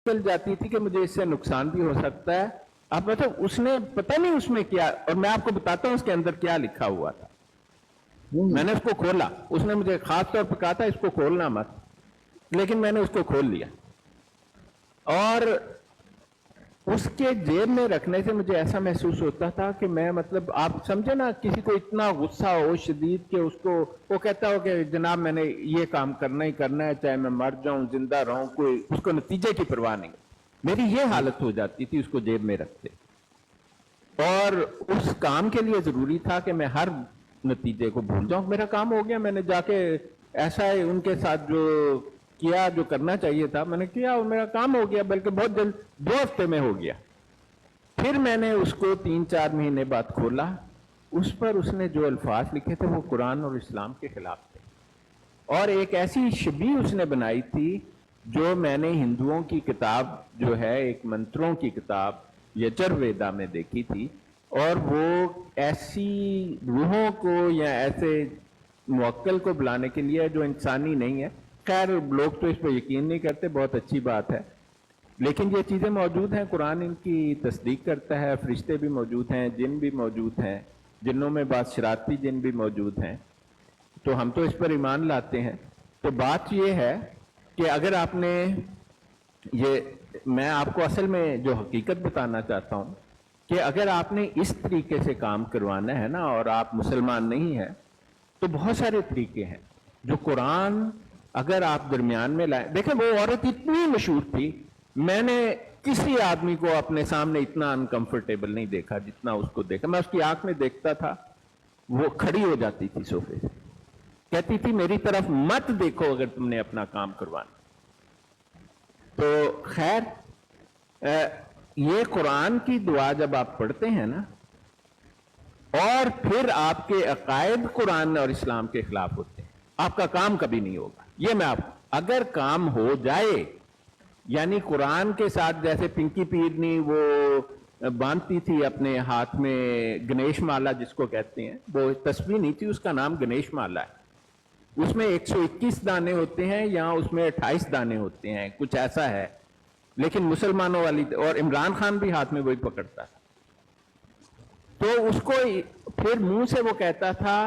चल जाती थी कि मुझे इससे नुकसान भी हो सकता है। आप मतलब उसने पता नहीं उसमें क्या, और मैं आपको बताता हूं उसके अंदर क्या लिखा हुआ था। मैंने उसको खोला, उसने मुझे खास तौर पर कहा था इसको खोलना मत, लेकिन मैंने उसको खोल लिया और उसके जेब में रखने से मुझे ऐसा महसूस होता था कि मैं, मतलब आप समझे ना, किसी को इतना गुस्सा हो शदीद के उसको वो कहता हो कि जनाब मैंने ये काम करना ही करना है, चाहे मैं मर जाऊं जिंदा रहूं, कोई उसको नतीजे की परवाह नहीं। मेरी ये हालत हो जाती थी उसको जेब में रखते, और उस काम के लिए जरूरी था कि मैं हर नतीजे को भूल जाऊं। मेरा काम हो गया, मैंने जाके ऐसा है उनके साथ जो किया, जो करना चाहिए था मैंने किया और मेरा काम हो गया, बल्कि बहुत जल्द 2 हफ्ते में हो गया। फिर मैंने उसको 3-4 महीने बाद खोला, उस पर उसने जो अल्फाज लिखे थे वो कुरान और इस्लाम के खिलाफ थे, और एक ऐसी शबी उसने बनाई थी जो मैंने हिंदुओं की किताब जो है, एक मंत्रों की किताब यजुर्वेदा में देखी थी, और वो ऐसी रूहों को या ऐसे मुवक्किल को बुलाने के लिए जो इंसानी नहीं है। खैर लोग तो इस पर यकीन नहीं करते, बहुत अच्छी बात है, लेकिन ये चीज़ें मौजूद हैं, कुरान इनकी तस्दीक करता है, फरिश्ते भी मौजूद हैं, जिन भी मौजूद हैं, जिन्नों में बाद शरारती जिन भी मौजूद हैं, तो हम तो इस पर ईमान लाते हैं। तो बात ये है कि अगर आपने ये, मैं आपको असल में जो हकीकत बताना चाहता हूं कि अगर आपने इस तरीके से काम करवाना है ना, और आप मुसलमान नहीं हैं, तो बहुत सारे तरीके हैं जो कुरान अगर आप दरमियान में लाए। देखें वो औरत इतनी मशहूर थी, मैंने किसी आदमी को अपने सामने इतना अनकंफर्टेबल नहीं देखा जितना उसको देखा। मैं उसकी आंख में देखता था, वो खड़ी हो जाती थी सोफे से, कहती थी मेरी तरफ मत देखो अगर तुमने अपना काम करवाना। तो खैर ये कुरान की दुआ जब आप पढ़ते हैं ना, और फिर आपके अकायद कुरान और इस्लाम के खिलाफ होते हैं, आपका काम कभी नहीं होगा। ये मैं आप, अगर काम हो जाए, यानी कुरान के साथ जैसे पिंकी पीरनी वो बांधती थी अपने हाथ में गणेश माला जिसको कहते हैं, वो तस्वीर नहीं थी, उसका नाम गणेश माला है, उसमें 121 दाने होते हैं या उसमें 28 दाने होते हैं, कुछ ऐसा है, लेकिन मुसलमानों वाली, और इमरान खान भी हाथ में वही पकड़ता था। तो उसको फिर मुंह से वो कहता था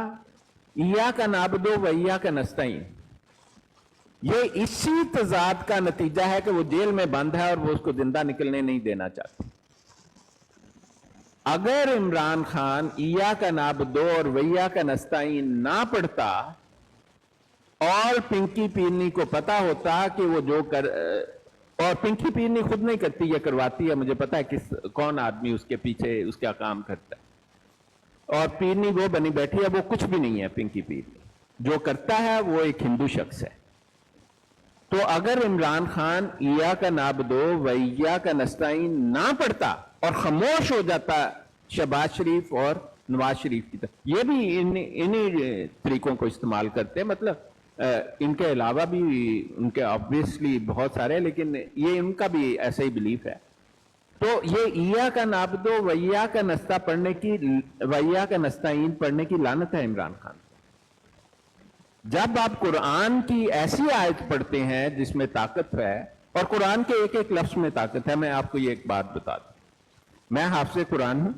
इया का नाबदो व इया का नस्तईन। ये इसी तजाद का नतीजा है कि वो जेल में बंद है और वो उसको जिंदा निकलने नहीं देना चाहते। अगर इमरान खान इया का नाबदो और वैया का नस्तईन ना पढ़ता और पिंकी पीरनी को पता होता कि वो जो कर, और पिंकी पीरनी खुद नहीं करती, ये करवाती है, मुझे पता है कौन आदमी उसके पीछे उसका काम करता है, और पीरनी वो बनी बैठी है, वो कुछ भी नहीं है पिंकी पीरनी, जो करता है वो एक हिंदू शख्स है। तो अगर इमरान खान इया का नाबदो वैया का नस्ताइन ना पढ़ता और खामोश हो जाता शहबाज शरीफ और नवाज शरीफ की तरह, ये भी इन्हीं तरीकों को इस्तेमाल करते हैं, मतलब इनके अलावा भी उनके ऑब्वियसली बहुत सारे, लेकिन ये इनका भी ऐसा ही बिलीफ है। तो ये इया का नाबदो वैया का नस्ता पढ़ने की, वैया का नस्ताइन पढ़ने की लानत है इमरान खान। जब आप कुरान की ऐसी आयत पढ़ते हैं जिसमें ताकत है, और कुरान के एक एक लफ्ज में ताकत है, मैं आपको ये एक बात बता दूं, मैं हाफिज़ कुरान हूं,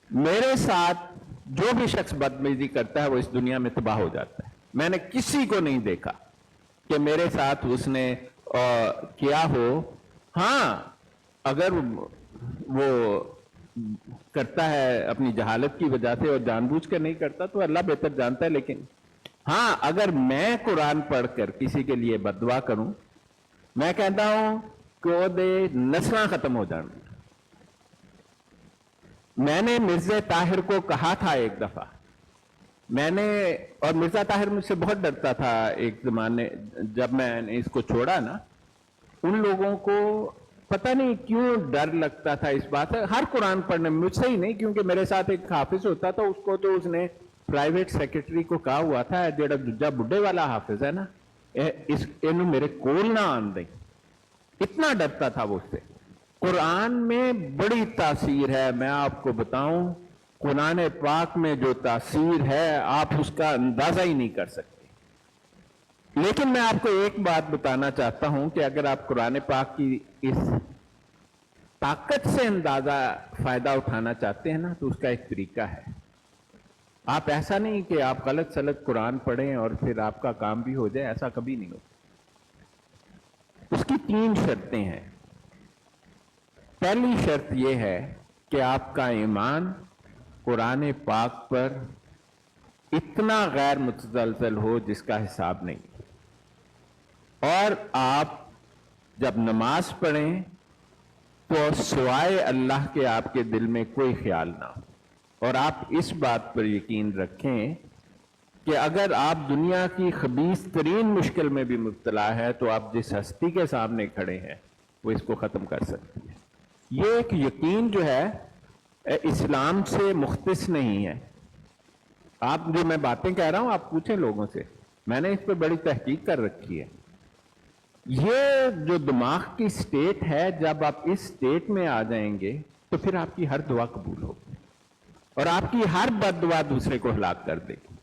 मेरे साथ जो भी शख्स बदतमीजी करता है वो इस दुनिया में तबाह हो जाता है। मैंने किसी को नहीं देखा कि मेरे साथ उसने किया हो। हाँ, अगर वो करता है अपनी जहालत की वजह से और जानबूझ कर नहीं करता तो अल्लाह बेहतर जानता है, लेकिन हाँ, अगर मैं कुरान पढ़कर किसी के लिए बददुआ करूं, मैं कहता हूं कि ओदे नस्लां खत्म हो जाए। मैंने मिर्जा ताहिर को कहा था एक दफा, मैंने, और मिर्जा ताहिर मुझसे बहुत डरता था एक जमाने, जब मैंने इसको छोड़ा ना, उन लोगों को पता नहीं क्यों डर लगता था इस बात से, हर कुरान पढ़ने, मुझसे ही नहीं, क्योंकि मेरे साथ एक हाफिज होता था, उसको तो उसने प्राइवेट सेक्रेटरी को कहा हुआ था जेड़ा दूजा बुढ़े वाला हाफिज है ना, इस इन्हों मेरे कोल ना आन दे, इतना डरता था वो उससे। कुरान में बड़ी तासीर है, मैं आपको बताऊं, कुरान पाक में जो तासीर है आप उसका अंदाजा ही नहीं कर सकते। लेकिन मैं आपको एक बात बताना चाहता हूं कि अगर आप कुरान पाक की इस ताकत से अंदाजा फायदा उठाना चाहते हैं ना, तो उसका एक तरीका है। आप ऐसा नहीं कि आप गलत सलत कुरान पढ़ें और फिर आपका काम भी हो जाए, ऐसा कभी नहीं होता। उसकी 3 शर्तें हैं। पहली शर्त यह है कि आपका ईमान कुरान पाक पर इतना गैर मुतज़लज़ल हो जिसका हिसाब नहीं, और आप जब नमाज पढ़ें तो सिवाय अल्लाह के आपके दिल में कोई ख्याल ना हो, और आप इस बात पर यकीन रखें कि अगर आप दुनिया की खबीस तरीन मुश्किल में भी मुब्तला है तो आप जिस हस्ती के सामने खड़े हैं वो इसको खत्म कर सकती है। ये एक यकीन जो है इस्लाम से मुख्तिस नहीं है। आप जो मैं बातें कह रहा हूं आप पूछें लोगों से, मैंने इस पर बड़ी तहकीक कर रखी है। ये जो दिमाग की स्टेट है, जब आप इस स्टेट में आ जाएंगे तो फिर आपकी हर दुआ कबूल होगी और आपकी हर बद दुआ दूसरे को हलाक कर देगी।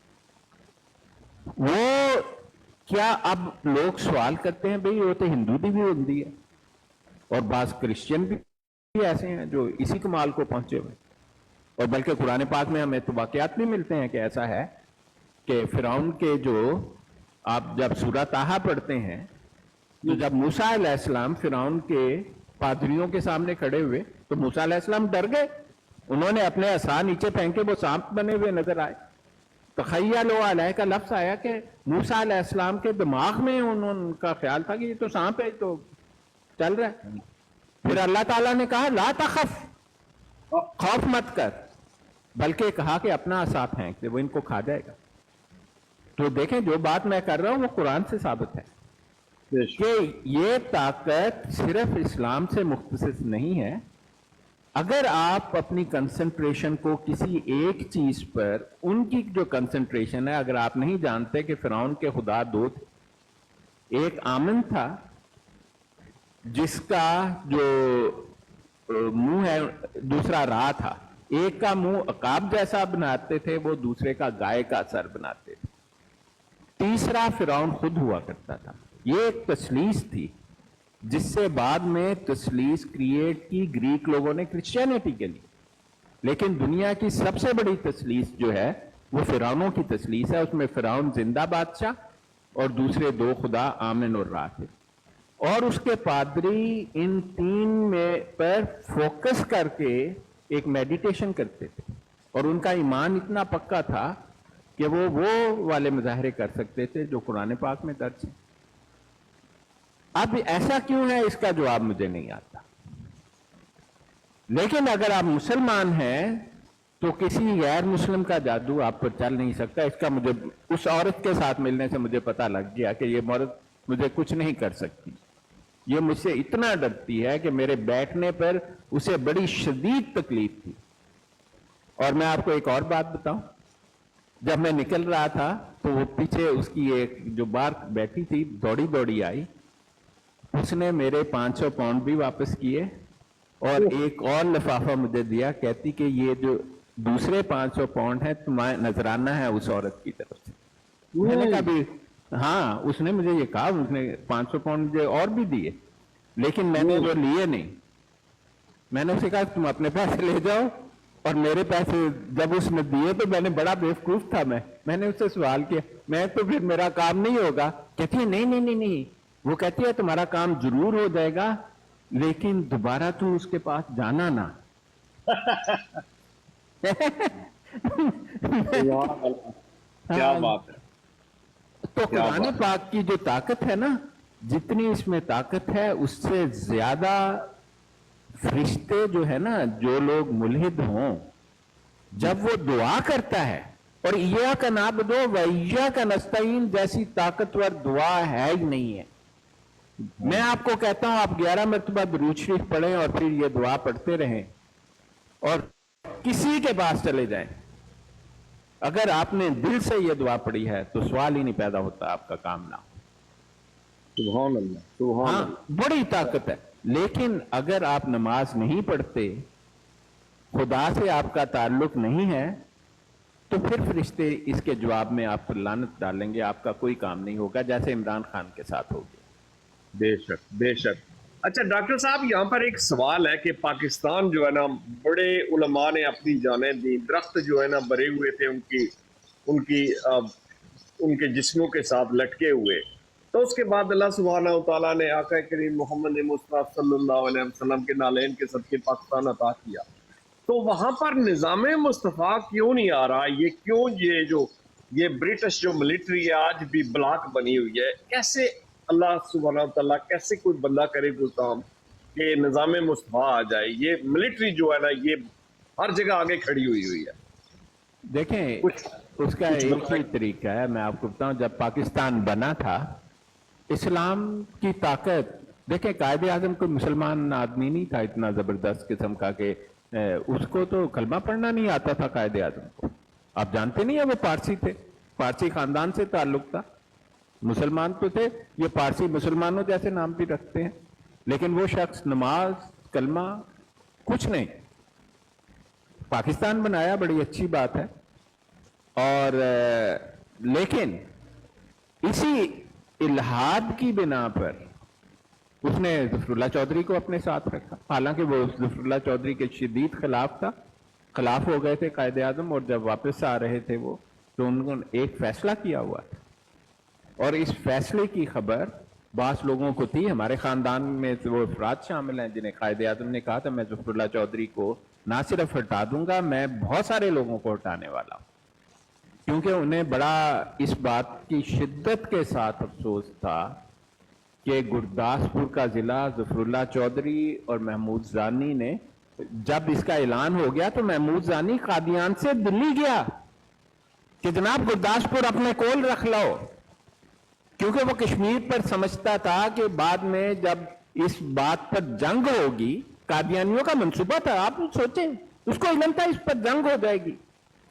वो क्या अब लोग सवाल करते हैं, भाई वो तो हिंदू भी होती है और बाज क्रिश्चियन भी ऐसे हैं जो इसी कमाल को पहुंचे हुए, और बल्कि कुरान पाक में हमें तो वाकयात भी मिलते हैं कि ऐसा है कि फिरौन के जो आप जब सूरह ताहा पढ़ते हैं, तो जब मूसा अलैहिस्सलाम फिरौन के पादरियों के सामने खड़े हुए तो मूसा अलैहिस्सलाम डर गए। उन्होंने अपने असा नीचे फेंके, वो सांप बने हुए नजर आए। तो खय्यालो अलैह का लफ्ज आया कि मूसा अलैहिस्सलाम के दिमाग में उनका ख्याल था कि ये तो सांप है, तो चल रहा है। फिर अल्लाह ताला ने कहा ला तखफ, खौफ मत कर, बल्कि कहा कि अपना असा फेंक दे, वो इनको खा जाएगा। तो देखें जो बात मैं कर रहा हूं वो कुरान से साबित है कि ये ताकत सिर्फ इस्लाम से मुख्तसिस नहीं है। अगर आप अपनी कंसंट्रेशन को किसी एक चीज पर, उनकी जो कंसंट्रेशन है, अगर आप नहीं जानते कि फिरौन के खुदा 2 थे, एक आमन था जिसका जो मुंह है दूसरा रा था, एक का मुंह अकाब जैसा बनाते थे, वो दूसरे का गाय का सर बनाते थे, तीसरा फिरौन खुद हुआ करता था। ये एक तस्लीस थी जिससे बाद में तस्लीस क्रिएट की ग्रीक लोगों ने क्रिश्चियनिटी के लिए। लेकिन दुनिया की सबसे बड़ी तस्लीस जो है वो फिरौनों की तस्लीस है। उसमें फिरौन जिंदा बादशाह और दूसरे 2 खुदा आमिन और रा थे, और उसके पादरी इन 3 में पर फोकस करके एक मेडिटेशन करते थे, और उनका ईमान इतना पक्का था कि वो वाले मुजाहरे कर सकते थे जो कुरान पाक में दर्ज है। अब ऐसा क्यों है, इसका जवाब मुझे नहीं आता। लेकिन अगर आप मुसलमान हैं तो किसी गैर मुस्लिम का जादू आप पर चल नहीं सकता। इसका मुझे उस औरत के साथ मिलने से मुझे पता लग गया कि ये औरत मुझे कुछ नहीं कर सकती। ये मुझसे इतना डरती है कि मेरे बैठने पर उसे बड़ी शदीद तकलीफ थी। और मैं आपको एक और बात बताऊं, जब मैं निकल रहा था तो वो पीछे उसकी एक जो बाहर बैठी थी दौड़ी दौड़ी आई, उसने मेरे 500 पाउंड भी वापस किए और एक और लिफाफा मुझे दिया, कहती कि ये जो दूसरे 500 पाउंड है तुम्हारा नजराना है उस औरत की तरफ से। मैंने कहा भी हाँ, उसने मुझे ये कहा, उसने 500 पाउंड मुझे और भी दिए, लेकिन मैंने वो लिए नहीं। मैंने उसे कहा तुम अपने पैसे ले जाओ, और मेरे पैसे जब उसने दिए तो मैंने बड़ा बेवकूफ था, मैंने उससे सवाल किया, मैं तो फिर मेरा काम नहीं होगा। कहती है नहीं नहीं नहीं नहीं, वो कहती है तुम्हारा काम जरूर हो जाएगा लेकिन दोबारा तुम उसके पास जाना ना। क्या बात है। तो कुरान पाक की जो ताकत है ना, जितनी इसमें ताकत है उससे ज्यादा फरिश्ते जो है ना, जो लोग मुल्हिद हों, जब वो दुआ करता है, और इय्या का नाबुदो व इय्या का नस्तईन जैसी ताकतवर दुआ है ही नहीं है। मैं आपको कहता हूं आप 11 मरतबा दुरूद शरीफ पढ़ें और फिर ये दुआ पढ़ते रहें और किसी के पास चले जाएं, अगर आपने दिल से ये दुआ पढ़ी है तो सवाल ही नहीं पैदा होता आपका काम ना हो। सुभान अल्लाह, सुभान अल्लाह। हाँ, बड़ी ताकत है। लेकिन अगर आप नमाज नहीं पढ़ते, खुदा से आपका ताल्लुक नहीं है, तो फिर फरिश्ते इसके जवाब में आप पर लानत डालेंगे, आपका कोई काम नहीं होगा, जैसे इमरान खान के साथ हो गया। बेशक बेशक। अच्छा डॉक्टर साहब, यहाँ पर एक सवाल है कि पाकिस्तान जो है ना, बड़े उलमा ने अपनी जानें दी, दरख्त जो है ना भरे हुए थे उनकी उनकी उनके जिस्मों के साथ लटके हुए। तो उसके बाद अल्लाह सुब्हानहू तआला ने आका करीम मोहम्मद मुस्तफा सल्लल्लाहु अलैहि वसल्लम के नालैन के सदके पाकिस्तान अता किया। तो वहां पर निज़ाम मुस्तफ़ा क्यों नहीं आ रहा? ये क्यों ये ब्रिटिश जो मिलिट्री है आज भी ब्लॉक बनी हुई है? कैसे अल्लाह सुब्हानहू तआला कैसे कोई बंदा करे कोई काम कि निज़ाम मुस्तफ़ा आ जाए? ये मिलिट्री जो है ना, ये हर जगह आगे खड़ी हुई है। देखें, उसका कुछ एक ही बताएं। तरीका है, मैं आपको बताऊं। जब पाकिस्तान बना था, इस्लाम की ताकत, देखें कायदे आजम कोई मुसलमान आदमी नहीं था इतना जबरदस्त किस्म का कि उसको तो कलमा पढ़ना नहीं आता था कायदे आजम को। आप जानते नहीं है, वो पारसी थे, पारसी खानदान से ताल्लुक था, मुसलमान तो थे। ये पारसी मुसलमानों जैसे नाम भी रखते हैं, लेकिन वो शख्स नमाज कलमा कुछ नहीं। पाकिस्तान बनाया, बड़ी अच्छी बात है। और लेकिन इसी इल्हाद की बिना पर उसने ज़फ़रुल्लाह चौधरी को अपने साथ रखा, हालांकि वो ज़फ़रुल्लाह चौधरी के शदीद खिलाफ था, खिलाफ हो गए थे कायदे आज़म। और जब वापस आ रहे थे वो, तो उन्होंने एक फैसला किया हुआ था, और इस फैसले की खबर बास लोगों को थी। हमारे खानदान में से वो अफराद शामिल हैं जिन्हें कायदे आज़म ने कहा था मैं ज़फ़रुल्लाह चौधरी को ना सिर्फ हटा दूंगा, मैं बहुत सारे लोगों को हटाने वाला हूं, क्योंकि उन्हें बड़ा इस बात की शिद्दत के साथ अफसोस था कि गुरदासपुर का जिला ज़फ़रुल्लाह चौधरी और महमूद जानी ने, जब इसका ऐलान हो गया तो महमूद जानी कादियान से दिल्ली गया कि जनाब गुरदासपुर अपने कोल रख लो, क्योंकि वो कश्मीर पर समझता था कि बाद में जब इस बात पर जंग होगी, कादियानियों का मंसूबा था, आप सोचें, उसको इल्म था इस पर जंग हो जाएगी,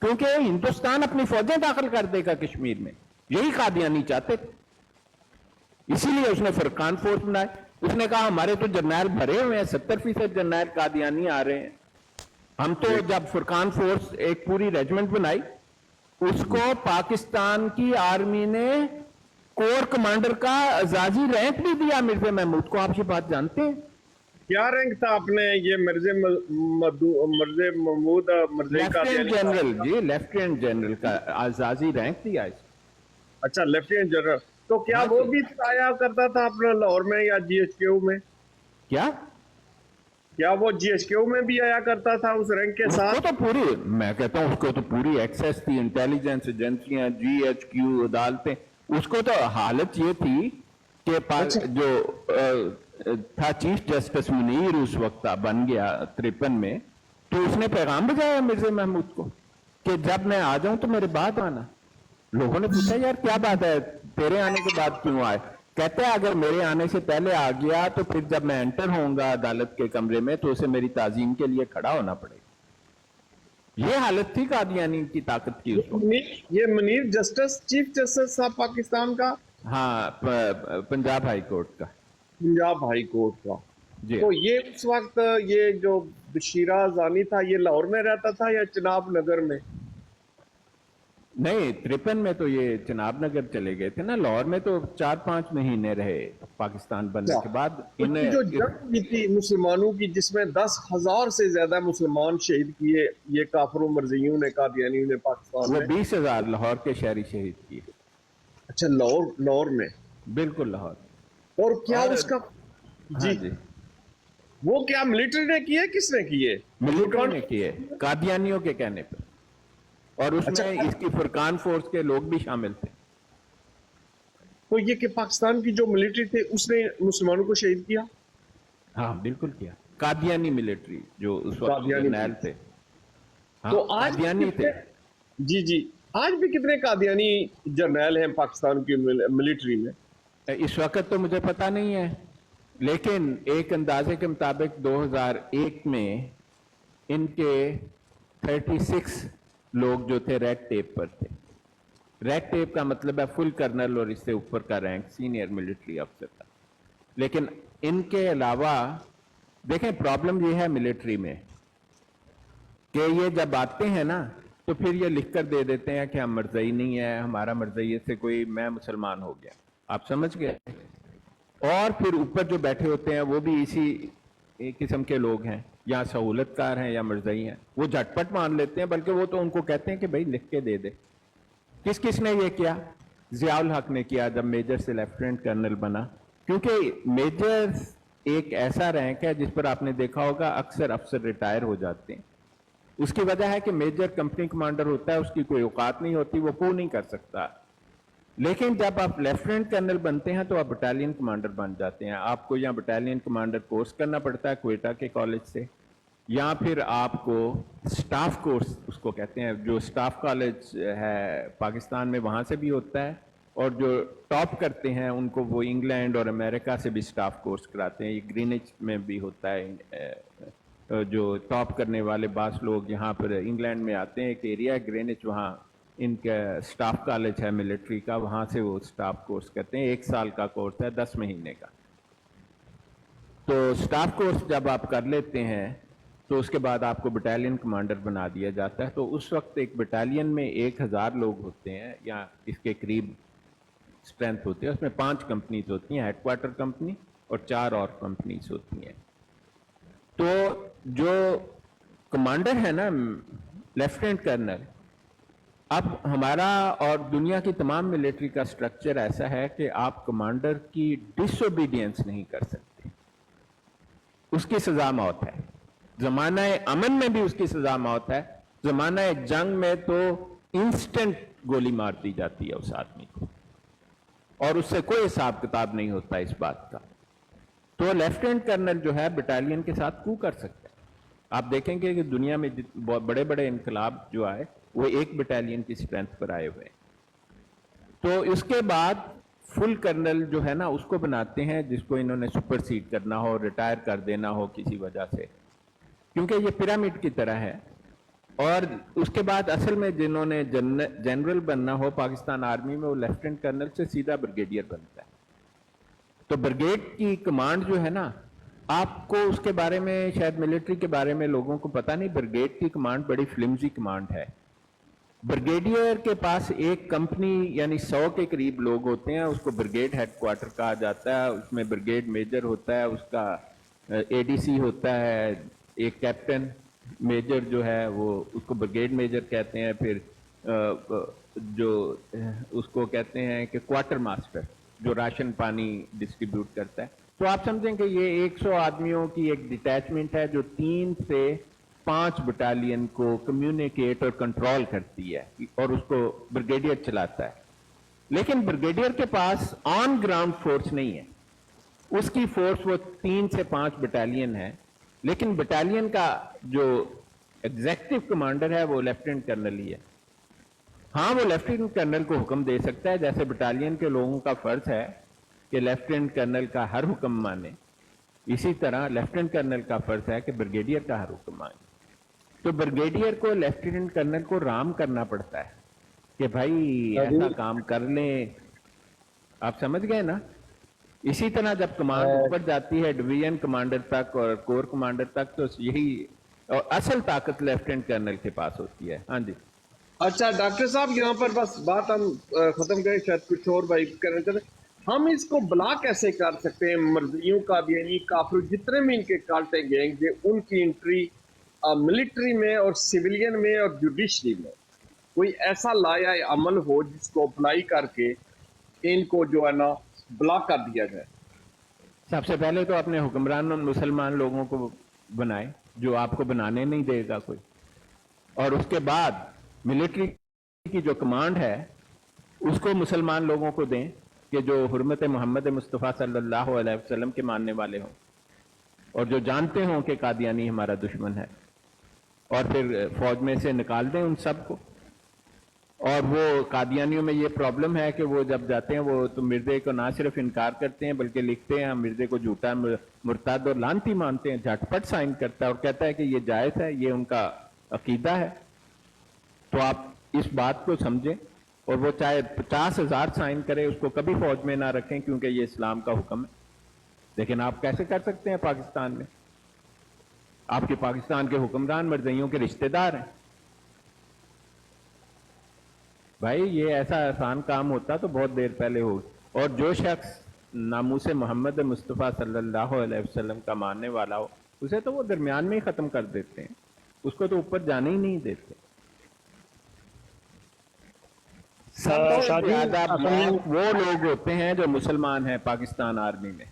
क्योंकि हिंदुस्तान अपनी फौजें दाखिल कर देगा कश्मीर में, यही कादियानी चाहते थे। इसीलिए उसने फुरकान फोर्स बनाए। उसने कहा हमारे तो जर्नैल भरे हुए हैं, 70% जर्नैल कादियानी आ रहे हैं। हम तो जब फुरकान फोर्स एक पूरी रेजिमेंट बनाई, उसको पाकिस्तान की आर्मी ने कोर कमांडर का एजाजी रैंक भी दिया मिर्जा महमूद को। आप ये बात जानते हैं? क्या रैंक था अपने ये महमूद मर्जे का? लेफ्टिनेंट जनरल जी, लेफ्टिनेंट जनरल का एजाजी रैंक दिया इसको। अच्छा, लेफ्टिनेंट जनरल। तो क्या हाँ वो जी। भी आया करता था अपना लाहौर में या जीएचक्यू में? क्या क्या वो जीएचक्यू में भी आया करता था उस रैंक के उसको साथ? तो पूरी, मैं कहता हूं उसको तो पूरी एक्सेस थी, इंटेलिजेंस एजेंसियां, जीएचक्यू, अदालतें। उसको तो हालत ये थी कि अच्छा। जो था चीफ जस्टिस मुनीर उस वक्त बन गया 53 में, तो उसने पैगाम भेजा मिर्जा महमूद को कि जब मैं आ जाऊं तो मेरे बाद आना। लोगों ने पूछा यार क्या बात है, तेरे आने के बाद क्यों आए? कहते हैं अगर मेरे आने से पहले आ गया तो फिर जब मैं एंटर होऊंगा अदालत के कमरे में तो उसे मेरी ताजीम के लिए खड़ा होना पड़ेगा। ये हालत थी कादियानी की ताकत की उस वक्त। ये मुनीर जस्टिस, चीफ जस्टिस था पाकिस्तान का? हाँ, पंजाब हाई कोर्ट का। पंजाब हाई कोर्ट का। जी तो ये उस वक्त ये जो बशीरा जानी था, ये लाहौर में रहता था या चिनाब नगर में? नहीं, 53 में तो ये चिनाब नगर चले गए थे ना। लाहौर में तो 4-5 महीने रहे पाकिस्तान बनने के बाद। उसकी जो जंग हुई थी मुसलमानों की, जिसमें 10,000 से ज्यादा मुसलमान शहीद किए ये काफिरों मर्जियों ने, कादियानियों ने पाकिस्तान वो में। 20,000 लाहौर के शहरी शहीद किए। अच्छा, लाहौर में? बिल्कुल लाहौर। और क्या और उसका हाँ जी, वो क्या मिलिट्री ने किए, किसने किए? मिलिट्री ने किए कादियानियों के कहने पर, और उसमें अच्छा। इसकी फुरकान फोर्स के लोग भी शामिल थे। तो ये कि पाकिस्तान की जो मिलिट्री थे उसने मुसलमानों को शहीद किया? हाँ बिल्कुल किया, कादियानी मिलिट्री जो उस वक्त कादियानी जर्नैल थे। हाँ, तो आज कादियानी थे। जी जी, आज भी कितने कादियानी जर्नैल हैं पाकिस्तान की मिलिट्री में? इस वक्त तो मुझे पता नहीं है, लेकिन एक अंदाजे के मुताबिक 2001 में इनके 36 लोग जो थे रेड टेप पर थे। रेड टेप का मतलब है फुल कर्नल और इससे ऊपर का रैंक सीनियर मिलिट्री अफसर का। लेकिन इनके अलावा देखें, प्रॉब्लम ये है मिलिट्री में कि ये जब आते हैं ना तो फिर ये लिख कर दे देते हैं कि हम मरज़ई नहीं है, हमारा मरज़ई से कोई मैं मुसलमान हो गया। आप समझ गए। और फिर ऊपर जो बैठे होते हैं वो भी इसी किस्म के लोग हैं, या सहूलतकार हैं या मरज़ई हैं, वो झटपट मान लेते हैं, बल्कि वो तो उनको कहते हैं कि भाई लिख के दे दे। किस किस ने ये किया? ज़ियाउल हक ने किया जब मेजर से लेफ्टिनेंट कर्नल बना, क्योंकि मेजर एक ऐसा रैंक है जिस पर आपने देखा होगा अक्सर अफसर रिटायर हो जाते हैं। उसकी वजह है कि मेजर कंपनी कमांडर होता है, उसकी कोई औकात नहीं होती, वो पू नहीं कर सकता। लेकिन जब आप लेफ्टिनेंट कर्नल बनते हैं तो आप बटालियन कमांडर बन जाते हैं। आपको यहाँ बटालियन कमांडर कोर्स करना पड़ता है क्वेटा के कॉलेज से, या फिर आपको स्टाफ कोर्स उसको कहते हैं, जो स्टाफ कॉलेज है पाकिस्तान में वहाँ से भी होता है, और जो टॉप करते हैं उनको वो इंग्लैंड और अमेरिका से भी स्टाफ कोर्स कराते हैं। ये ग्रीनिच में भी होता है। जो टॉप करने वाले बास लोग यहाँ पर इंग्लैंड में आते हैं, एक एरिया ग्रीनिच, वहाँ इनका स्टाफ कॉलेज है मिलिट्री का, वहाँ से वो स्टाफ कोर्स करते हैं। 1 साल का कोर्स है, 10 महीने का। तो स्टाफ कोर्स जब आप कर लेते हैं तो उसके बाद आपको बटालियन कमांडर बना दिया जाता है। तो उस वक्त एक बटालियन में 1000 लोग होते हैं या इसके करीब स्ट्रेंथ होती है। उसमें 5 कंपनीज होती हैं, हेडक्वार्टर कंपनी और 4 और कंपनीज होती हैं। तो जो कमांडर है ना लेफ्टिनेंट कर्नल, अब हमारा और दुनिया की तमाम मिलिट्री का स्ट्रक्चर ऐसा है कि आप कमांडर की डिसोबीडियंस नहीं कर सकते, उसकी सजा मौत है। जमाना अमन में भी उसकी सजा मौत है, जमाना जंग में तो इंस्टेंट गोली मार दी जाती है उस आदमी को, और उससे कोई हिसाब किताब नहीं होता इस बात का। तो लेफ्टिनेंट कर्नल जो है बटालियन के साथ कू कर सकता है। आप देखेंगे कि दुनिया में बड़े बड़े इनकलाब जो आए वो एक बटालियन की स्ट्रेंथ पर आए हुए। तो इसके बाद फुल कर्नल जो है ना उसको बनाते हैं, जिसको इन्होंने सुपरसीड करना हो, रिटायर कर देना हो किसी वजह से, क्योंकि ये पिरामिड की तरह है। और उसके बाद असल में जिन्होंने जनरल बनना हो पाकिस्तान आर्मी में, वो लेफ्टिनेंट कर्नल से सीधा ब्रिगेडियर बनता है। तो ब्रिगेड की कमांड जो है ना, आपको उसके बारे में शायद मिलिट्री के बारे में लोगों को पता नहीं, ब्रिगेड की कमांड बड़ी फ्लिमजी कमांड है। ब्रिगेडियर के पास एक कंपनी यानी 100 के करीब लोग होते हैं, उसको ब्रिगेड हेडक्वार्टर कहा जाता है। उसमें ब्रिगेड मेजर होता है, उसका एडीसी होता है, एक कैप्टन मेजर जो है वो उसको ब्रिगेड मेजर कहते हैं। फिर जो उसको कहते हैं कि क्वार्टर मास्टर, जो राशन पानी डिस्ट्रीब्यूट करता है। तो आप समझें कि ये 100 आदमियों की एक डिटैचमेंट है जो 3 से 5 बटालियन को कम्युनिकेट और कंट्रोल करती है, और उसको ब्रिगेडियर चलाता है। लेकिन ब्रिगेडियर के पास ऑन ग्राउंड फोर्स नहीं है, उसकी फोर्स वो 3 से 5 बटालियन है। लेकिन बटालियन का जो एग्जीक्यूटिव कमांडर है वो लेफ्टिनेंट कर्नल ही है। हाँ, वो लेफ्टिनेंट कर्नल को हुक्म दे सकता है, जैसे बटालियन के लोगों का फर्ज है कि लेफ्टिनेंट कर्नल का हर हुक्म माने, इसी तरह लेफ्टिनेंट कर्नल का फर्ज है कि ब्रिगेडियर का हर हुक्म माने। तो ब्रिगेडियर को लेफ्टिनेंट कर्नल को राम करना पड़ता है कि भाई ऐसा काम कर लें। आप समझ गए ना। इसी तरह जब कमांड ऊपर जाती है डिवीजन कमांडर तक और कोर कमांडर तक, तो यही और असल ताकत लेफ्टिनेंट कर्नल के पास होती है। हाँ जी। अच्छा डॉक्टर साहब, यहाँ पर बस बात हम खत्म करें, शायद कुछ और भाई करना चाहते हैं। हम इसको ब्ला कैसे कर सकते हैं? मर्जियों का भी यानी काफिर जितने भी इनके काल्टे गएंगे उनकी एंट्री मिलिट्री में और सिविलियन में और जुडिशरी में कोई ऐसा लाया अमल हो जिसको अप्लाई करके इनको जो है ना ब्लॉक कर दिया जाए। सबसे पहले तो अपने हुक्मरान और मुसलमान लोगों को बनाए, जो आपको बनाने नहीं देगा कोई। और उसके बाद मिलिट्री की जो कमांड है उसको मुसलमान लोगों को दें कि जो हुर्मत मोहम्मद मुस्तफ़ा सल्लल्लाहु अलैहि वसल्लम के मानने वाले हों और जो जानते हों कि कादियानी हमारा दुश्मन है, और फिर फौज में से निकाल दें उन सबको। और वो कादियानियों में ये प्रॉब्लम है कि वो जब जाते हैं वो तो मिर्जे को ना सिर्फ इनकार करते हैं बल्कि लिखते हैं हम मिर्जे को झूठा मुर्ताद और लानती मानते हैं। झटपट साइन करता है और कहता है कि ये जायज है, ये उनका अकीदा है। तो आप इस बात को समझें। और वो चाहे 50,000 साइन करे, उसको कभी फौज में ना रखें क्योंकि ये इस्लाम का हुक्म है। लेकिन आप कैसे कर सकते हैं पाकिस्तान में? आपके पाकिस्तान के हुक्मरान मर्जियों के रिश्तेदार हैं। भाई ये ऐसा आसान काम होता तो बहुत देर पहले हो। और जो शख्स नामूस मोहम्मद मुस्तफ़ा सल्लल्लाहु अलैहि वसल्लम का मानने वाला हो, उसे तो वो दरमियान में ही खत्म कर देते हैं, उसको तो ऊपर जाने ही नहीं देते। शादी आदाब असल में वो लोग होते हैं जो मुसलमान हैं पाकिस्तान आर्मी में।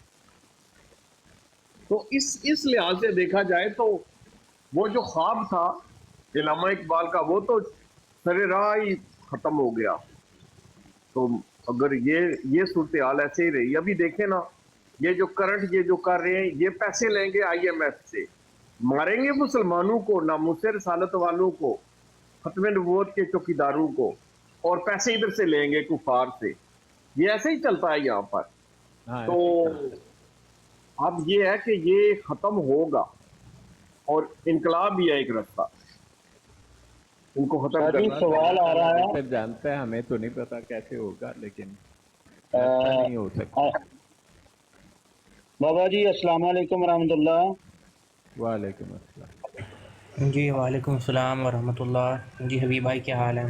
तो इस लिहाज से देखा जाए तो वो जो ख्वाब था इल्लामा इकबाल का, वो तो सरेराह ही खत्म हो गया। तो अगर ये सूरत हाल ऐसे ही रही, अभी देखें ना, ये जो करंट ये जो कर रहे हैं, ये पैसे लेंगे IMF से, मारेंगे मुसलमानों को, नामूस रसालत वालों को, खत्म नबूवत के चौकीदारों को, और पैसे इधर से लेंगे कुफार से। ये ऐसे ही चलता है यहाँ पर। हाँ, तो अब ये है कि ये खत्म होगा और इनकलाब भी है एक रास्ता इनको खत्म शादी करना। सवाल आ रहा है, फिर जानते हैं, हमें तो नहीं पता कैसे होगा, लेकिन ऐसा नहीं हो सकता। बाबा जी अस्सलाम वालेकुम रहमतुल्लाह। वालेकुम अस्सलाम। जी वालेकुम सलाम वरहमतुल्लाह। जी हबीब भाई क्या हाल है?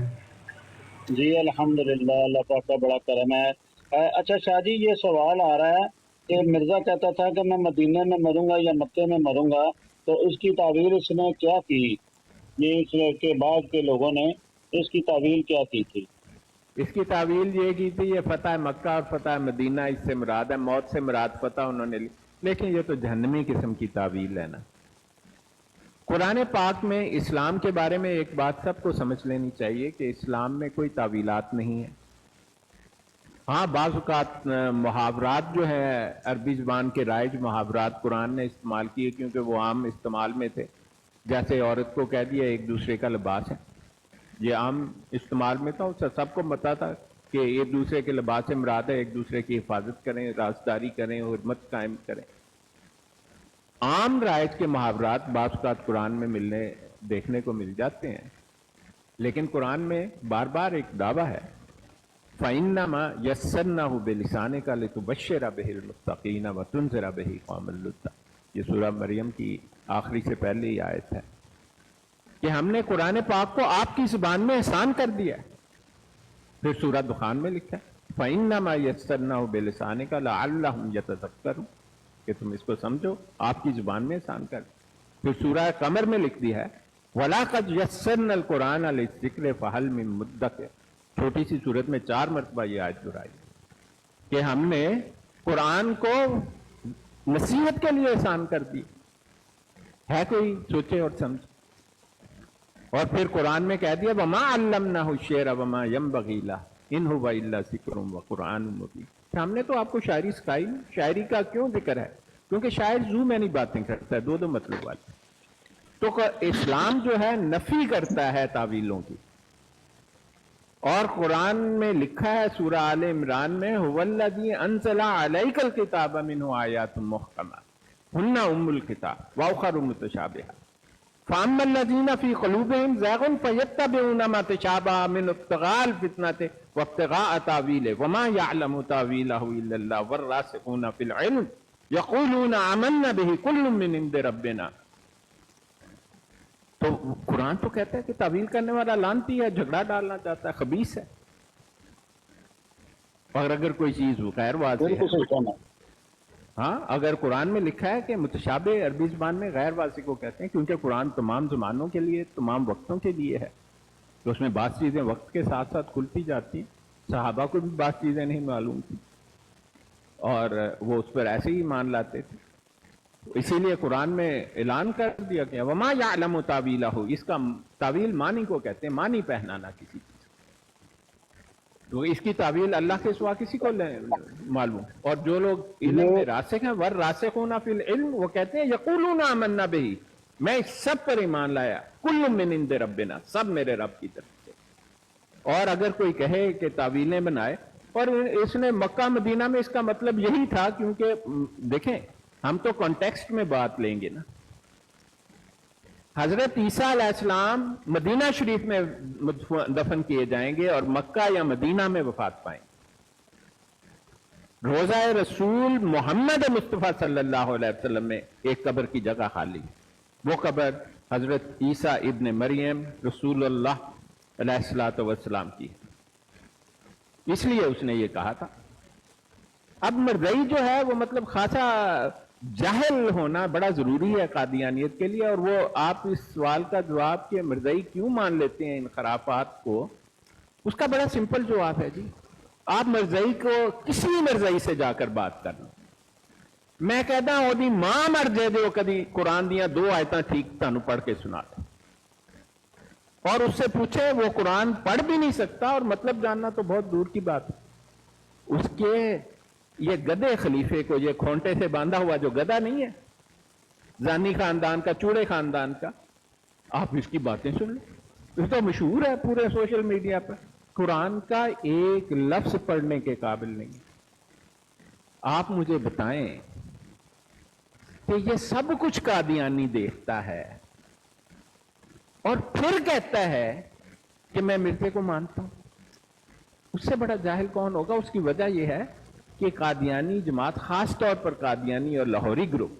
जी अल्हम्दुलिल्लाह, अल्लाह पाक का बड़ा करम है। अच्छा शादी, ये सवाल आ रहा है कि मिर्ज़ा कहता था कि मैं मदीने में मरूंगा या मक्के में मरूंगा, तो इसकी तावील इसने क्या की? ये इसके बाद के लोगों ने इसकी तावील क्या की थी? इसकी तावील ये की थी, ये फतह मक्का और फतह मदीना इससे मुराद है, मौत से मुराद फतह उन्होंने ली, लेकिन ये तो जहन्नमी किस्म की तावील है ना। कुरान पाक में इस्लाम के बारे में एक बात सबको समझ लेनी चाहिए कि इस्लाम में कोई तावीलात नहीं है। हाँ, बाज़ औक़ात मुहावरात जो है, अरबी ज़बान के राइज मुहावरात कुरान ने इस्तेमाल किए क्योंकि वो आम इस्तेमाल में थे। जैसे औरत को कह दिया एक दूसरे का लिबास है, ये आम इस्तेमाल में था, उससे सबको पता था कि एक दूसरे के लिबास से मुराद है एक दूसरे की हिफाजत करें, राजदारी करें, हुर्मत कायम करें। आम राइज के मुहावरात बाज़ औक़ात कुरान में मिलने देखने को मिल जाते हैं, लेकिन कुरान में बार बार एक दावा है, फ़इन्नमा यस्सरनाहु बिलिसानिका लितुबश्शिरा बिहिल मुत्तक़ीन व तुनज़िरा बिही क़ौमल लुद्दा। ये सूरह मरियम की आखिरी से पहले ही आयत है कि हमने कुरान पाक को आपकी जुबान में आसान कर दिया है। फिर सूरह दुखान में लिखा है फ़इन्नमा यस्सरनाहु बिलिसानिका लअल्लहुम यतज़क्करून, कि तुम इसको समझो, आपकी जुबान में आसान कर। फिर सूरह कमर में लिख दिया है वलाक़द यस्सरनल कुरान लिज़्ज़िक्रि फ़हल मिन मुद्दकिर। छोटी सी सूरत में 4 मरतबा ये आयत दोहराई कि हमने कुरान को नसीहत के लिए आसान कर दी, है कोई सोचे और समझे। और फिर कुरान में कह दिया वमा अल्लमनाहु शेर वमा यंबगी लहु इन हुवा इल्ला ज़िक्रुम व कुरानुम मुबीन। हमने तो आपको शायरी सिखाई। शायरी का क्यों जिक्र है? क्योंकि शायर जू मैनी बातें करता है, दो मतलब वाली। तो इस्लाम जो है नफी करता है तावीलों की, और कुरान में लिखा है सूरह आले इमरान में हुवल्लज़ी अंज़ला अलैकल किताब मिन्हु आयातुम मुहकमात हुन्ना उम्मुल किताब व उखरु मुतशाबिहात फ़अम्मल्लज़ीना फ़ी क़ुलूबिहिम ज़ैग़ुन फ़यत्तबिऊना मा तशाबहा मिन्हु इब्तिग़ाअल फ़ित्नति व इब्तिग़ाअ तावीलिहि व मा यअलमु तावीलहु इल्लल्लाह वर्रासिख़ूना फ़िल इल्म यक़ूलूना आमन्ना बिही कुल्लुम मिन इंदि रब्बिना। तो कुरान तो कहता है कि तावील करने वाला लानती है, झगड़ा डालना चाहता है, खबीस है। और अगर कोई चीज गैर वाज़ेह है, हाँ, अगर कुरान में लिखा है कि मुतशाबे अरबी ज़बान में गैर वाज़ेह को कहते हैं, क्योंकि कुरान तमाम ज़मानों के लिए, तमाम वक्तों के लिए है, तो उसमें बात चीजें वक्त के साथ साथ खुलती जाती हैं। सहाबा को भी बात चीजें नहीं मालूम थी और वो उस पर ऐसे ही मान लाते थे। इसीलिए कुरान में ऐलान कर दिया गया वमा यअलमु तावीलहु। इसका तावील मानी को कहते हैं, मानी पहनाना किसी चीज। तो इसकी तावील अल्लाह के सिवा किसी को मालूम। और जो लोग इल्म में रासिख हैं, वर रासिखूना फिल इल्म, वो कहते हैं यक़ूलूना आमन्ना बिही, मैं इस सब पर ईमान लाया, कुल्लुम मिन इंदि रब्बिना, सब मेरे रब की तरफ से। और अगर कोई कहे कि तावीलें बनाए, और इसने मक्का मदीना में इसका मतलब यही था, क्योंकि देखें हम तो कॉन्टेक्स्ट में बात लेंगे ना। हजरत ईसा अलैहिस्सलाम मदीना शरीफ में दफन किए जाएंगे और मक्का या मदीना में वफात पाएंगे। रोज़ा रसूल मोहम्मद मुस्तफ़ा सल्लल्लाहु अलैहि वसल्लम में एक कब्र की जगह खाली है, वो कब्र हजरत ईसा इब्न मरियम रसूलुल्लाह अलैहिस्सलातु वस्सलाम की है। इसलिए उसने ये कहा था। अब मरज़ई जो है वो मतलब खासा जाहिल होना बड़ा जरूरी है कादियानियत के लिए, और वो आप इस सवाल का जवाब कि मरज़ई क्यों मान लेते हैं इन खराफात को, उसका बड़ा सिंपल जवाब है जी। आप मरज़ई को किसी मरज़ई से जाकर बात कर लो, मैं कहता हूं ओदी मां मर जाए जो कभी कुरान दियां 2 आयतां ठीक तानू पढ़ के सुना दे, और उससे पूछे वो कुरान पढ़ भी नहीं सकता और मतलब जानना तो बहुत दूर की बात है। उसके ये गधे खलीफे को, ये खोंटे से बांधा हुआ जो गधा नहीं है, जानी खानदान का, चूड़े खानदान का, आप इसकी बातें सुन लो, ये तो मशहूर है पूरे सोशल मीडिया पर, कुरान का एक लफ्ज पढ़ने के काबिल नहीं है। आप मुझे बताएं कि ये सब कुछ कादियानी देखता है और फिर कहता है कि मैं मिर्जे को मानता हूं। उससे बड़ा जाहिल कौन होगा? उसकी वजह यह है कि कादियानी जमात, खास तौर पर कादियानी और लाहौरी ग्रुप,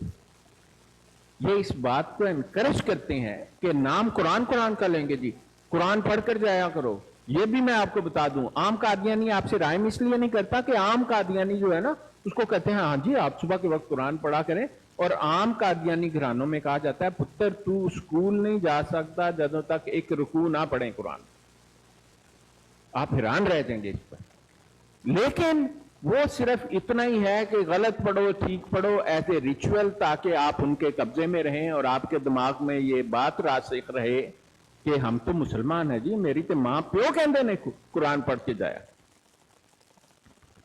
ये इस बात को एनकरेज करते हैं कि नाम कुरान का लेंगे जी, कुरान पढ़कर जाया करो। ये भी मैं आपको बता दूं, आम कादियानी आपसे राइम इसलिए नहीं करता कि आम कादियानी जो है ना उसको कहते हैं हाँ जी आप सुबह के वक्त कुरान पढ़ा करें, और आम कादियानी घरानों में कहा जाता है पुत्र तू स्कूल नहीं जा सकता जब तक एक रुकू ना पढ़े कुरान। आप हैरान रह जाएंगे इस पर। लेकिन वो सिर्फ इतना ही है कि गलत पढ़ो ठीक पढ़ो एज ए रिचुअल, ताकि आप उनके कब्जे में रहें और आपके दिमाग में ये बात रासिख रहे कि हम तो मुसलमान हैं जी, मेरी तो मां प्यो कहते ने कुरान पढ़ के जाया।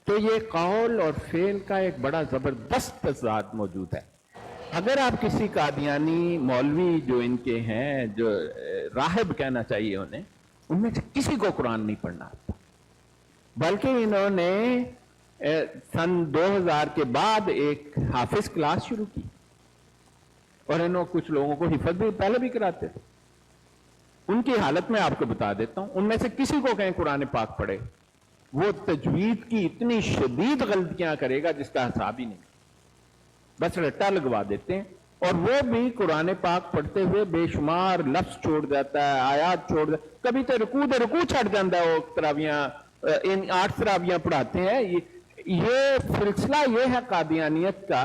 तो ये कौल और फेल का एक बड़ा जबरदस्त तज़ाद मौजूद है। अगर आप किसी कादियानी मौलवी जो इनके हैं, जो राहिब कहना चाहिए उन्हें, उनमें से किसी को कुरान नहीं पढ़ना आता, बल्कि इन्होंने सन 2000 के बाद एक हाफिज क्लास शुरू की और इन्होंने कुछ लोगों को हिफज भी पहले भी कराते थे। उनकी हालत में आपको बता देता हूं, उनमें से किसी को कहें कुरान पाक पढ़े, वो तजवीद की इतनी शदीद गलतियां करेगा जिसका हिसाब ही नहीं, बस रट्टा लगवा देते हैं। और वो भी कुरान पाक पढ़ते हुए बेशुमार लफ्ज छोड़ जाता है, आयात छोड़ जाता, कभी तो रुकू छड़ जाता है। वो तरावियां, इन 8 तरावियां पढ़ाते हैं। ये सिलसिला ये है कादियानियत का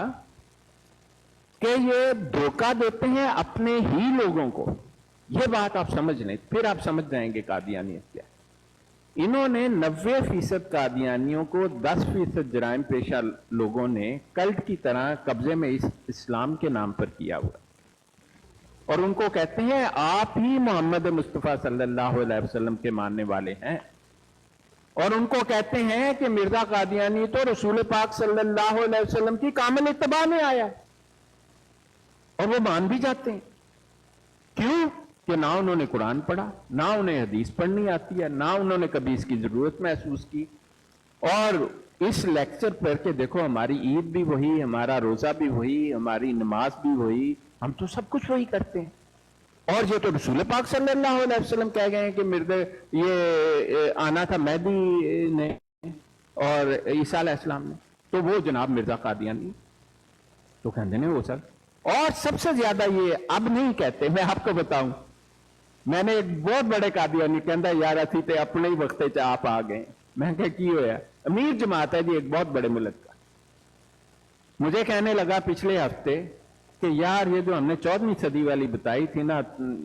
कि ये धोखा देते हैं अपने ही लोगों को। ये बात आप समझ लें, फिर आप समझ जाएंगे कादियानियत क्या। इन्होंने 90% कादियानियों को 10% जराइम पेशा लोगों ने कल्ट की तरह कब्जे में इस्लाम के नाम पर किया हुआ, और उनको कहते हैं आप ही मोहम्मद मुस्तफ़ा सल्लल्लाहु अलैहि वसल्लम के मानने वाले हैं, और उनको कहते हैं कि मिर्जा कादियानी तो रसूल पाक सल्लल्लाहु अलैहि वसल्लम की कामिल इत्तबा में आया, और वो मान भी जाते हैं। क्यों? कि ना उन्होंने कुरान पढ़ा, ना उन्हें हदीस पढ़नी आती है, ना उन्होंने कभी इसकी जरूरत महसूस की। और इस लेक्चर पर के देखो हमारी ईद भी वही, हमारा रोजा भी वही, हमारी नमाज भी वही, हम तो सब कुछ वही करते हैं। और ये तो रसूल पाक सल्लल्लाहु अलैहि वसल्लम कह गए हैं कि मिर्दे ये आना था मेहदी ने और ईसा अलैहिस्सलाम ने, तो वो जनाब मिर्जा कादियानी तो कहते नहीं हो सर। और सबसे ज्यादा ये अब नहीं कहते, मैं आपको बताऊं, मैंने एक बहुत बड़े कादियानी कहता यार असी ते अपने ही वक्त च आप आ गए। मैं क्या की होया, अमीर जमात है जी एक बहुत बड़े मुल्क का, मुझे कहने लगा पिछले हफ्ते कि यार ये जो हमने 14वीं सदी वाली बताई थी ना,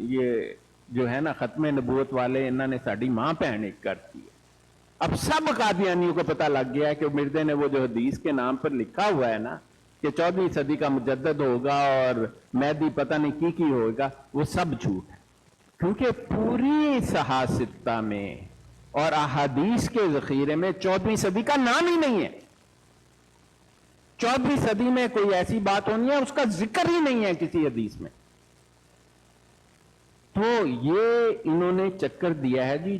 ये जो है ना खत्मे नबूवत वाले, इन्होंने साड़ी मां भैन एक करती है। अब सब कादियानियों को पता लग गया कि मिर्जे ने वो जो हदीस के नाम पर लिखा हुआ है ना कि 14वीं सदी का मुजद्दद होगा और मेहदी पता नहीं की होगा, वो सब झूठ है। क्योंकि पूरी सहासित्ता में और अहादीस के जखीरे में 14वीं सदी का नाम ही नहीं है। 14वीं सदी में कोई ऐसी बात होनी है उसका जिक्र ही नहीं है किसी हदीस में। तो ये इन्होंने चक्कर दिया है जी,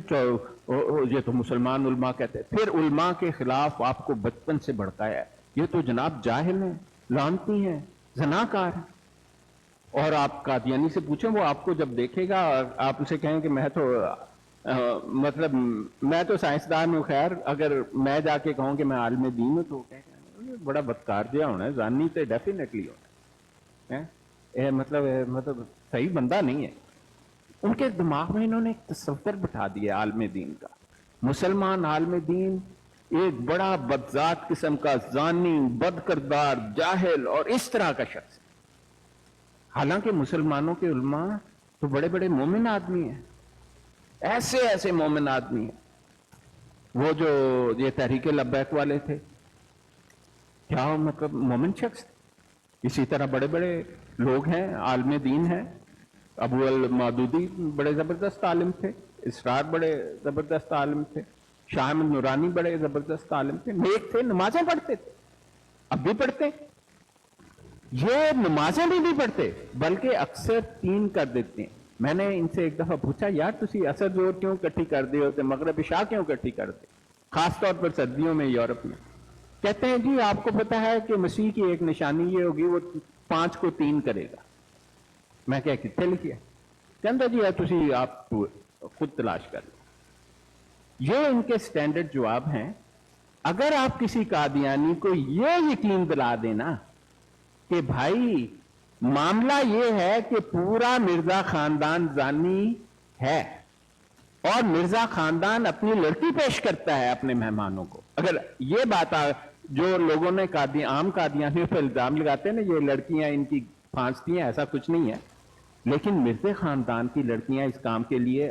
ये तो मुसलमान उल्मा कहते हैं, फिर उल्मा के खिलाफ आपको बचपन से भड़काया है। ये तो जनाब जाहिल हैं, लानती हैं, ज़नाकार हैं। और आप कादियानी से पूछें, वो आपको जब देखेगा और आप उसे कहें कि मैं तो मतलब मैं तो साइंसदान हूं, खैर अगर मैं जाके कहूं कि मैं आलिम दीन हूं तो कहें बड़ा बदकार जिहा होना है, जानी तो डेफिनेटली होना है, मतलब सही बंदा नहीं है। उनके दिमाग में इन्होंने एक तस्वर बिठा दिया आलिम दीन का। मुसलमान आलिम दीन एक बड़ा बदजात किस्म का जानी, बदकिरदार, जाहिल और इस तरह का शख्स। हालांकि मुसलमानों के उलमा तो बड़े बड़े मोमिन आदमी हैं, ऐसे ऐसे मोमिन आदमी हैं। वो जो ये तहरीक लब्बैक वाले थे, क्या मतलब मोमिन शख्स थे। इसी तरह बड़े बड़े लोग हैं, आलम दीन हैं। अबू अल मौदूदी बड़े जबरदस्त आलिम थे, इसरार बड़े जबरदस्त आलिम थे, शाह अहमद नूरानी बड़े जबरदस्त आलिम थे, नेक थे, नमाजें पढ़ते थे, अब भी पढ़ते। ये नमाजें भी नहीं पढ़ते बल्कि अक्सर 3 कर देते हैं। मैंने इनसे एक दफा पूछा, यार तुसी असर जोर क्यों इकट्ठी कर दे होते, मगरब इशा क्यों इकट्ठी कर दे, खासतौर पर सर्दियों में यूरोप में। कहते हैं जी आपको पता है कि मसीह की एक निशानी ये होगी, वो 5 को 3 करेगा। मैं क्या कितने लिखिए, कहता जी है तुसी आप खुद तलाश कर लो। ये इनके स्टैंडर्ड जवाब हैं। अगर आप किसी कादियानी को ये यकीन दिला देना कि भाई मामला ये है कि पूरा मिर्जा खानदान जानी है और मिर्जा खानदान अपनी लड़की पेश करता है अपने मेहमानों को, अगर ये बात जो लोगों ने आम कादियानियों पर इल्जाम लगाते हैं ना, ये लड़कियां इनकी फांसती हैं, ऐसा कुछ नहीं है। लेकिन मिर्जा खानदान की लड़कियां इस काम के लिए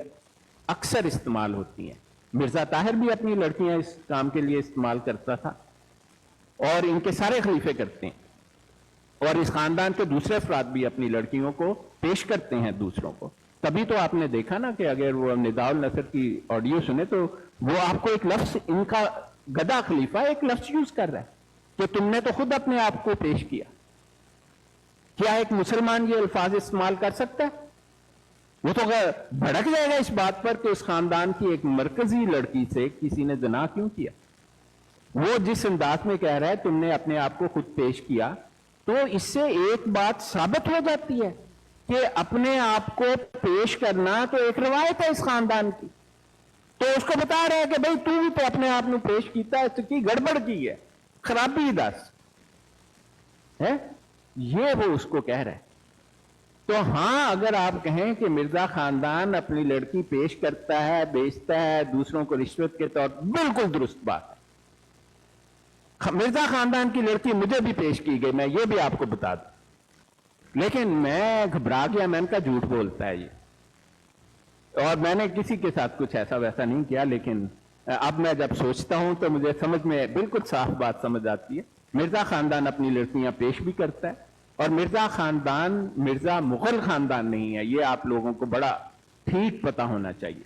अक्सर इस्तेमाल होती हैं। मिर्जा ताहिर भी अपनी लड़कियां इस काम के लिए इस्तेमाल करता था और इनके सारे खलीफे करते हैं, और इस खानदान के दूसरे अफराद भी अपनी लड़कियों को पेश करते हैं दूसरों को। तभी तो आपने देखा ना कि अगर वो निदाउल नसर की ऑडियो सुने तो वो आपको एक लफ्ज, इनका गदा खलीफा एक लफ्ज यूज कर रहा है कि तुमने तो खुद अपने आप को पेश किया। क्या एक मुसलमान ये अल्फाज इस्तेमाल कर सकता है? वो तो भड़क जाएगा इस बात पर कि उस खानदान की एक मरकजी लड़की से किसी ने ज़िना क्यों किया। वो जिस अंदाज में कह रहा है तुमने अपने आप को खुद पेश किया, तो इससे एक बात साबित हो जाती है कि अपने आप को पेश करना तो एक रवायत है इस खानदान की। तो उसको बता रहा है कि भाई तू भी तो अपने आप में पेश कीता है, की गड़बड़ की है, खराबी दस है, ये वो उसको कह रहा है। तो हां, अगर आप कहें कि मिर्जा खानदान अपनी लड़की पेश करता है, बेचता है दूसरों को रिश्वत के तौर पर, बिल्कुल दुरुस्त बात है। मिर्जा खानदान की लड़की मुझे भी पेश की गई, मैं ये भी आपको बता दूं, लेकिन मैं घबरा गया, मैंने कहा झूठ बोलता है ये, और मैंने किसी के साथ कुछ ऐसा वैसा नहीं किया। लेकिन अब मैं जब सोचता हूं तो मुझे समझ में बिल्कुल साफ बात समझ आती है। मिर्जा खानदान अपनी लड़कियां पेश भी करता है, और मिर्जा खानदान मिर्जा मुगल खानदान नहीं है, ये आप लोगों को बड़ा ठीक पता होना चाहिए।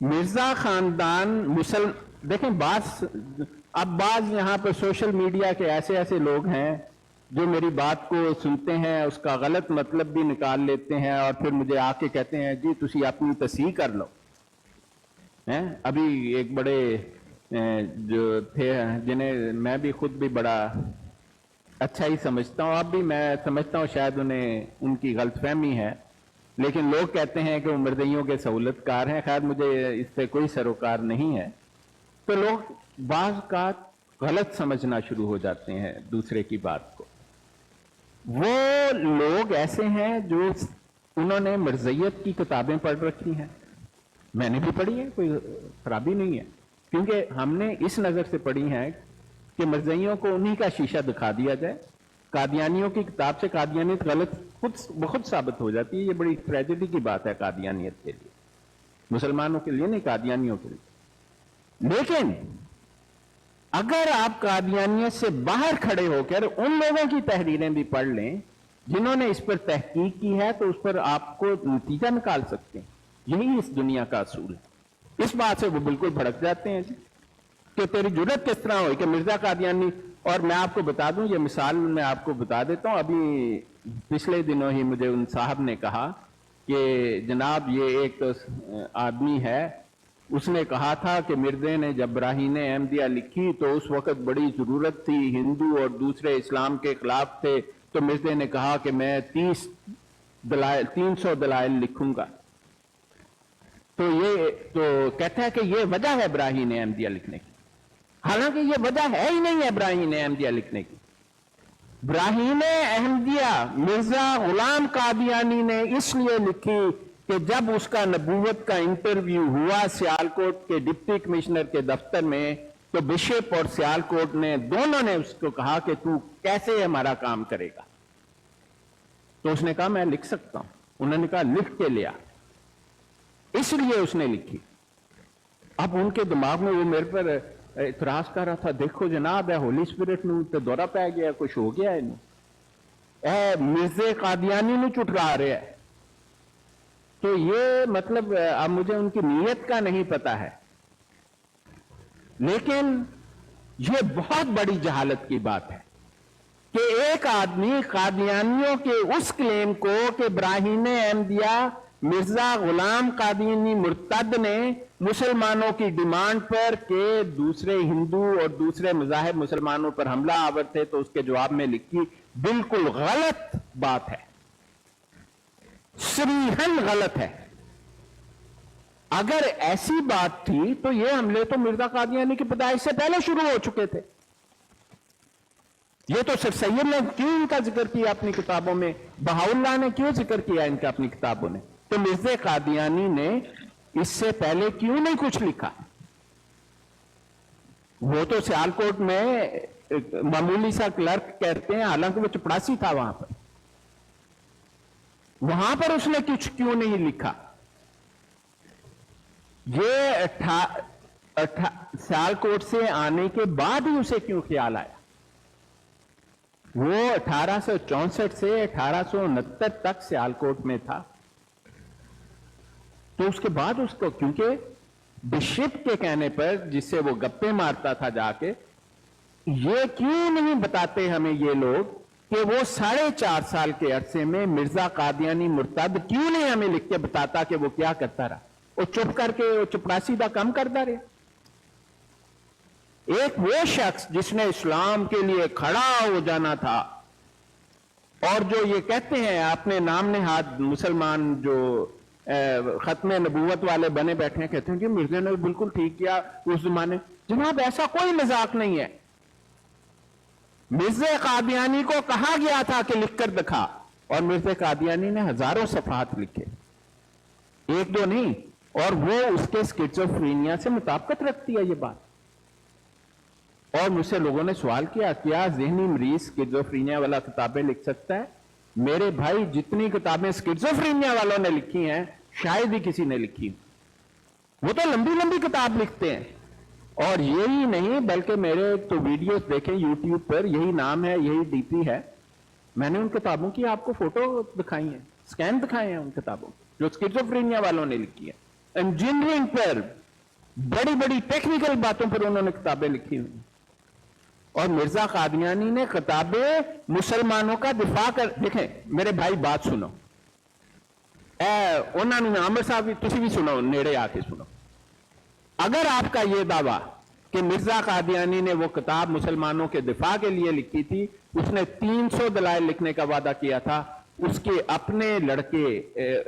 मिर्जा खानदान देखें, बाज यहां पर सोशल मीडिया के ऐसे ऐसे लोग हैं जो मेरी बात को सुनते हैं, उसका गलत मतलब भी निकाल लेते हैं और फिर मुझे आके कहते हैं जी तुसी अपनी तस्हीह कर लो। अभी एक बड़े जो थे जिन्हें मैं भी खुद भी बड़ा अच्छा ही समझता हूं, अब भी मैं समझता हूं शायद उन्हें उनकी गलतफहमी है, लेकिन लोग कहते हैं कि वो मर्दियों के सहूलतकार हैं। खैर मुझे इससे कोई सरोकार नहीं है। तो लोग बाज़ का गलत समझना शुरू हो जाते हैं दूसरे की बात को। वो लोग ऐसे हैं जो उन्होंने मर्ज़ियत की किताबें पढ़ रखी हैं, मैंने भी पढ़ी है, कोई खराबी नहीं है, क्योंकि हमने इस नज़र से पढ़ी है कि मर्ज़ियों को उन्हीं का शीशा दिखा दिया जाए। कादियानियों की किताब से कादियानियत गलत खुद साबित हो जाती है। ये बड़ी ट्रेजेडी की बात है कादियानियत के लिए, मुसलमानों के लिए नहीं, कादियानियों के लिए। लेकिन अगर आप कादियानियत से बाहर खड़े होकर उन लोगों की तहरीरें भी पढ़ लें जिन्होंने इस पर तहकीक की है, तो उस पर आपको नतीजा निकाल सकते हैं। यही इस दुनिया का असूल है। इस बात से वो बिल्कुल भड़क जाते हैं कि तेरी जुर्रत किस तरह हुई कि मिर्जा कादियानी। और मैं आपको बता दूं, ये मिसाल मैं आपको बता देता हूं। अभी पिछले दिनों ही मुझे उन साहब ने कहा कि जनाब ये एक तो आदमी है, उसने कहा था कि मिर्जे ने जब ब्राहीन अहमदिया लिखी तो उस वक्त बड़ी जरूरत थी, हिंदू और दूसरे इस्लाम के खिलाफ थे, तो मिर्जे ने कहा कि मैं 300 दलाइल लिखूंगा। तो ये तो कहता है कि ये वजह है ब्राहीन अहमदिया लिखने की, हालांकि ये वजह है ही नहीं है ब्राहीन अहमदिया लिखने की। ब्राहीन अहमदिया मिर्जा गुलाम कादियानी ने इसलिए लिखी کہ جب اس کا نبوت کا انٹرویو ہوا سیالکوٹ کے ڈپٹی کمشنر کے دفتر میں تو بشپ اور سیالکوٹ نے دونوں نے اس کو کہا کہ تو کیسے ہمارا کام کرے گا؟ تو اس نے کہا میں لکھ سکتا ہوں. انہوں نے کہا لکھ کے لیا. اس لیے اس نے لکھی. اب ان کے دماغ میں وہ میرے پر اعتراض کر رہا تھا, دیکھو جناب ہے ہولی اسپرٹ نو تے دورہ پہ گیا, کچھ ہو گیا ہے, مرزے قادیانی نو چٹلا رہے ہیں. تو یہ مطلب اب مجھے ان کی نیت کا نہیں پتا ہے, لیکن یہ بہت بڑی جہالت کی بات ہے کہ ایک آدمی قادیانیوں کے اس کلیم کو کہ براہین احمدیہ مرزا غلام قادیانی مرتد نے مسلمانوں کی ڈیمانڈ پر کہ دوسرے ہندو اور دوسرے مذاہب مسلمانوں پر حملہ آور تھے تو اس کے جواب میں لکھی, بالکل غلط بات ہے, صریحاً غلط ہے. اگر ایسی بات تھی تو یہ حملے تو مرزا قادیانی کی پیدائش سے پہلے شروع ہو چکے تھے. یہ تو سر سید نے کیوں ان کا ذکر کیا اپنی کتابوں میں, بہاؤاللہ نے کیوں ذکر کیا ان کا اپنی کتابوں نے, تو مرزا قادیانی نے اس سے پہلے کیوں نہیں کچھ لکھا؟ وہ تو سیالکوٹ میں معمولی سا کلرک کہتے ہیں, حالانکہ وہ چپڑاسی تھا وہاں پر اس نے کچھ کیوں نہیں لکھا؟ یہ سیالکوٹ سے آنے کے بعد ہی اسے کیوں خیال آیا؟ وہ 1864 سے 1869 تک سیالکوٹ میں تھا, تو اس کے بعد اس کو, کیونکہ بشپ کے کہنے پر جس سے وہ گپے مارتا تھا جا کے, یہ کیوں نہیں بتاتے ہمیں یہ لوگ کہ وہ 4.5 سال کے عرصے میں مرزا قادیانی مرتد کیوں نہیں ہمیں لکھ کے بتاتا کہ وہ کیا کرتا رہا؟ وہ چپ کر کے وہ چپڑاسی دا کم کرتا رہا. ایک وہ شخص جس نے اسلام کے لیے کھڑا ہو جانا تھا, اور جو یہ کہتے ہیں اپنے نام نہاد مسلمان جو ختم نبوت والے بنے بیٹھے ہیں, کہتے ہیں کہ مرزا نے بالکل ٹھیک کیا اس زمانے. جناب ایسا کوئی مذاق نہیں ہے. مرزا قادیانی کو کہا گیا تھا کہ لکھ کر دکھا, اور مرزا قادیانی نے ہزاروں صفحات لکھے, ایک دو نہیں, اور وہ اس کے سکیزوفرینیا سے مطابقت رکھتی ہے یہ بات. اور مجھ سے لوگوں نے سوال کیا, کیا ذہنی مریض سکیزوفرینیا والا کتابیں لکھ سکتا ہے؟ میرے بھائی جتنی کتابیں سکیزوفرینیا والوں نے لکھی ہیں شاید ہی کسی نے لکھی. وہ تو لمبی لمبی کتاب لکھتے ہیں, اور یہی نہیں بلکہ میرے تو ویڈیوز دیکھیں یوٹیوب پر, یہی نام ہے, یہی ڈی پی ہے, میں نے ان کتابوں کی آپ کو فوٹو دکھائی ہیں, سکین دکھائے ہیں ان کتابوں جو سکیزوفرینیا والوں نے لکھی ہیں. انجینئرنگ پر, بڑی بڑی ٹیکنیکل باتوں پر انہوں نے کتابیں لکھی ہوئی. اور مرزا قادیانی نے کتابیں مسلمانوں کا دفاع کر, دیکھیں میرے بھائی بات سنو, انہوں نے عامر صاحب تسی بھی سنو, نیڑے آ کے سنو. اگر آپ کا یہ دعویٰ کہ مرزا قادیانی نے وہ کتاب مسلمانوں کے دفاع کے لیے لکھی تھی, اس نے 300 دلائل لکھنے کا وعدہ کیا تھا, اس کے اپنے لڑکے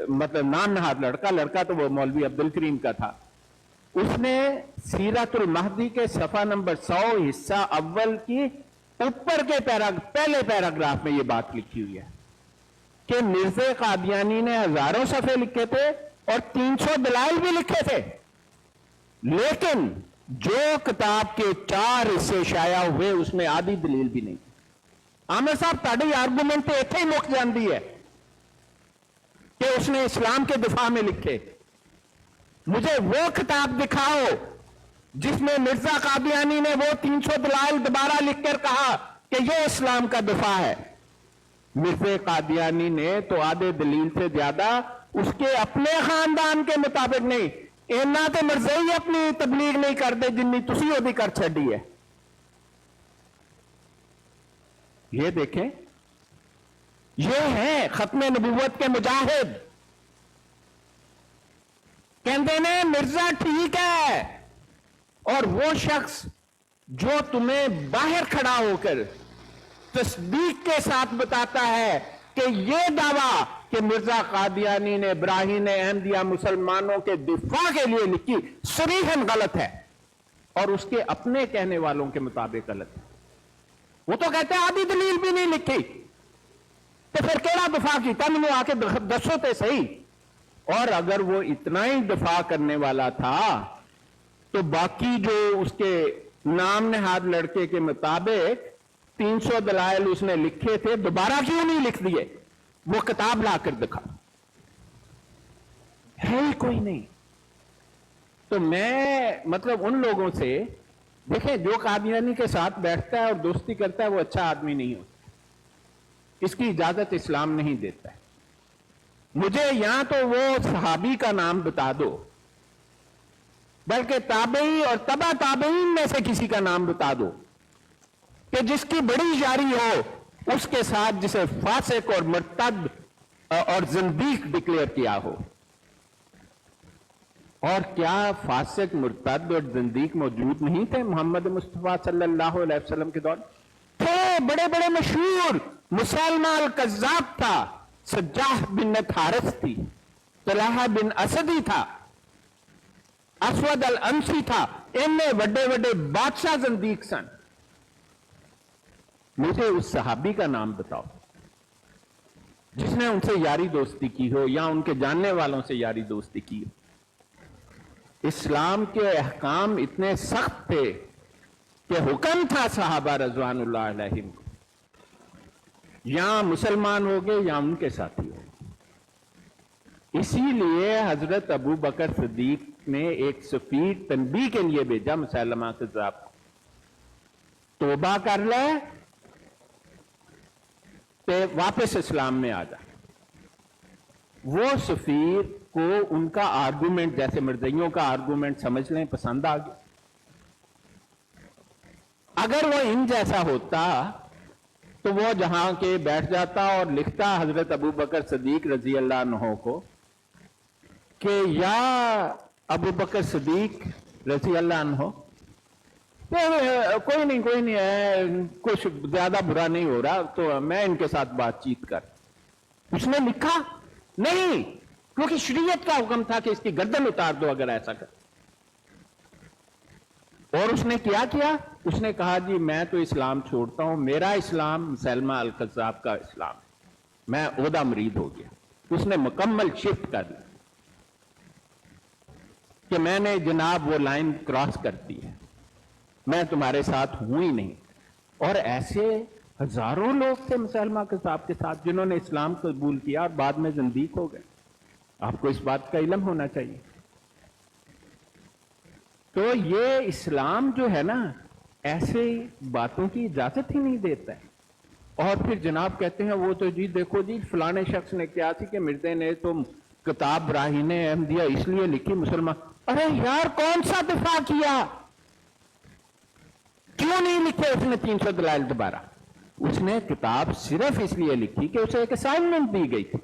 مطلب نام نہاد لڑکا تو وہ مولوی عبدالکریم کا تھا, اس نے سیرت المہدی کے صفحہ نمبر 100 حصہ اول کی اوپر کے پہلے پیراگراف میں یہ بات لکھی ہوئی ہے کہ مرزا قادیانی نے ہزاروں صفحے لکھے تھے اور 300 دلائل بھی لکھے تھے, لیکن جو کتاب کے 4 حصے شائع ہوئے اس میں آدھی دلیل بھی نہیں. عامر صاحب تاڑی آرگومنٹ تو ایتھے ہی مک جاندی ہے کہ اس نے اسلام کے دفاع میں لکھے. مجھے وہ کتاب دکھاؤ جس میں مرزا قادیانی نے وہ 300 دلائل دوبارہ لکھ کر کہا کہ یہ اسلام کا دفاع ہے. مرزا قادیانی نے تو آدھے دلیل سے زیادہ اس کے اپنے خاندان کے مطابق نہیں, اینا تو مرزا ہی اپنی تبلیغ نہیں کرتے جنی تسی وہ بھی کر چھڑی ہے. یہ دیکھیں, یہ ہیں ختم نبوت کے مجاہد, کہتے ہیں مرزا ٹھیک ہے, اور وہ شخص جو تمہیں باہر کھڑا ہو کر تصدیق کے ساتھ بتاتا ہے کہ یہ دعویٰ کہ مرزا قادیانی نے براہین احمدیہ مسلمانوں کے دفاع کے لیے لکھی صریحاً غلط ہے, اور اس کے اپنے کہنے والوں کے مطابق غلط ہے. وہ تو کہتے ہیں آدھی دلیل بھی نہیں لکھی, تو پھر کیڑا دفاع کیتا؟ مجھے آ کے دسو تے صحیح और अगर वो इतना ही दफा करने वाला था तो बाकी जो उसके नाम नहाद लड़के के मुताबिक 300 दलाइल उसने लिखे थे, दोबारा क्यों नहीं लिख दिए? वो किताब लाकर दिखा, है ही कोई नहीं। तो मैं मतलब उन लोगों से, देखें, जो कादियानी के साथ बैठता है और दोस्ती करता है वो अच्छा आदमी नहीं होता, इसकी इजाजत इस्लाम नहीं देता है। मुझे यहां तो वो सहाबी का नाम बता दो, बल्कि ताबई और तबा ताबईन में से किसी का नाम बता दो कि जिसकी बड़ी यारी हो उसके साथ जिसे फासिक और मुर्तद और जिंदीक डिक्लेयर किया हो। और क्या फासिक, मुर्तद और जिंदीक मौजूद नहीं थे मोहम्मद मुस्तफा सल्लल्लाहु अलैहि वसल्लम के दौर? थे, बड़े बड़े मशहूर। मुसलमा अल कज़्ज़ाब था, सज्जाह बिन हारिस थी, तलहा बिन असदी था, असवद अल अंसी था, इनमें बड़े बड़े बादशाह जिंदीक सन। मुझे उस सहाबी का नाम बताओ जिसने उनसे यारी दोस्ती की हो या उनके जानने वालों से यारी दोस्ती की हो। इस्लाम के अहकाम इतने सख्त थे कि हुक्म था सहाबा रज़वानुल्लाह अलैहिम को, या मुसलमान हो गए या उनके साथी हो। इसीलिए हजरत अबू बकर सिद्दीक ने एक सफीर तनबीह के लिए भेजा मुसैलमा कज़्ज़ाब को, तौबा कर ले ते वापस इस्लाम में आ जा। वो सफीर को उनका आर्गुमेंट, जैसे मिर्ज़इयों का आर्गुमेंट समझ लें, पसंद आ गया। अगर वो इन जैसा होता तो वो जहां के बैठ जाता और लिखता हजरत अबू बकर सिद्दीक रजी अल्लाह अन्हु को कि या अबू बकर सिद्दीक रजी अल्लाह अन्हु, कोई नहीं है, कुछ ज्यादा बुरा नहीं हो रहा तो मैं इनके साथ बातचीत कर। उसने लिखा नहीं, क्योंकि शरीयत का हुक्म था कि इसकी गर्दन उतार दो अगर ऐसा कर। और उसने क्या किया? उसने कहा जी मैं तो इस्लाम छोड़ता हूं, मेरा इस्लाम मुसैलमा अल कज़्ज़ाब का इस्लाम है, मैं ओदा मरीद हो गया। उसने मुकम्मल शिफ्ट कर लिया कि मैंने जनाब वो लाइन क्रॉस कर दी है, मैं तुम्हारे साथ हूं ही नहीं। और ऐसे हजारों लोग थे मुसैलमा कज़्ज़ाब के साथ जिन्होंने इस्लाम कबूल किया और बाद में ज़िंदीक हो गए। आपको इस बात का इल्म होना चाहिए। तो ये इस्लाम जो है ना, ऐसे बातों की इजाजत ही नहीं देता है। और फिर जनाब कहते हैं वो तो जी देखो जी फलाने शख्स ने क्या थी कि मिर्जे ने तो किताब ब्राहीने अहमदिया इसलिए लिखी मुसलमान। अरे यार कौन सा दिफा किया? क्यों नहीं लिखे उसने 300 दलाइल दोबारा? उसने किताब सिर्फ इसलिए लिखी कि उसे एक असाइनमेंट दी गई थी,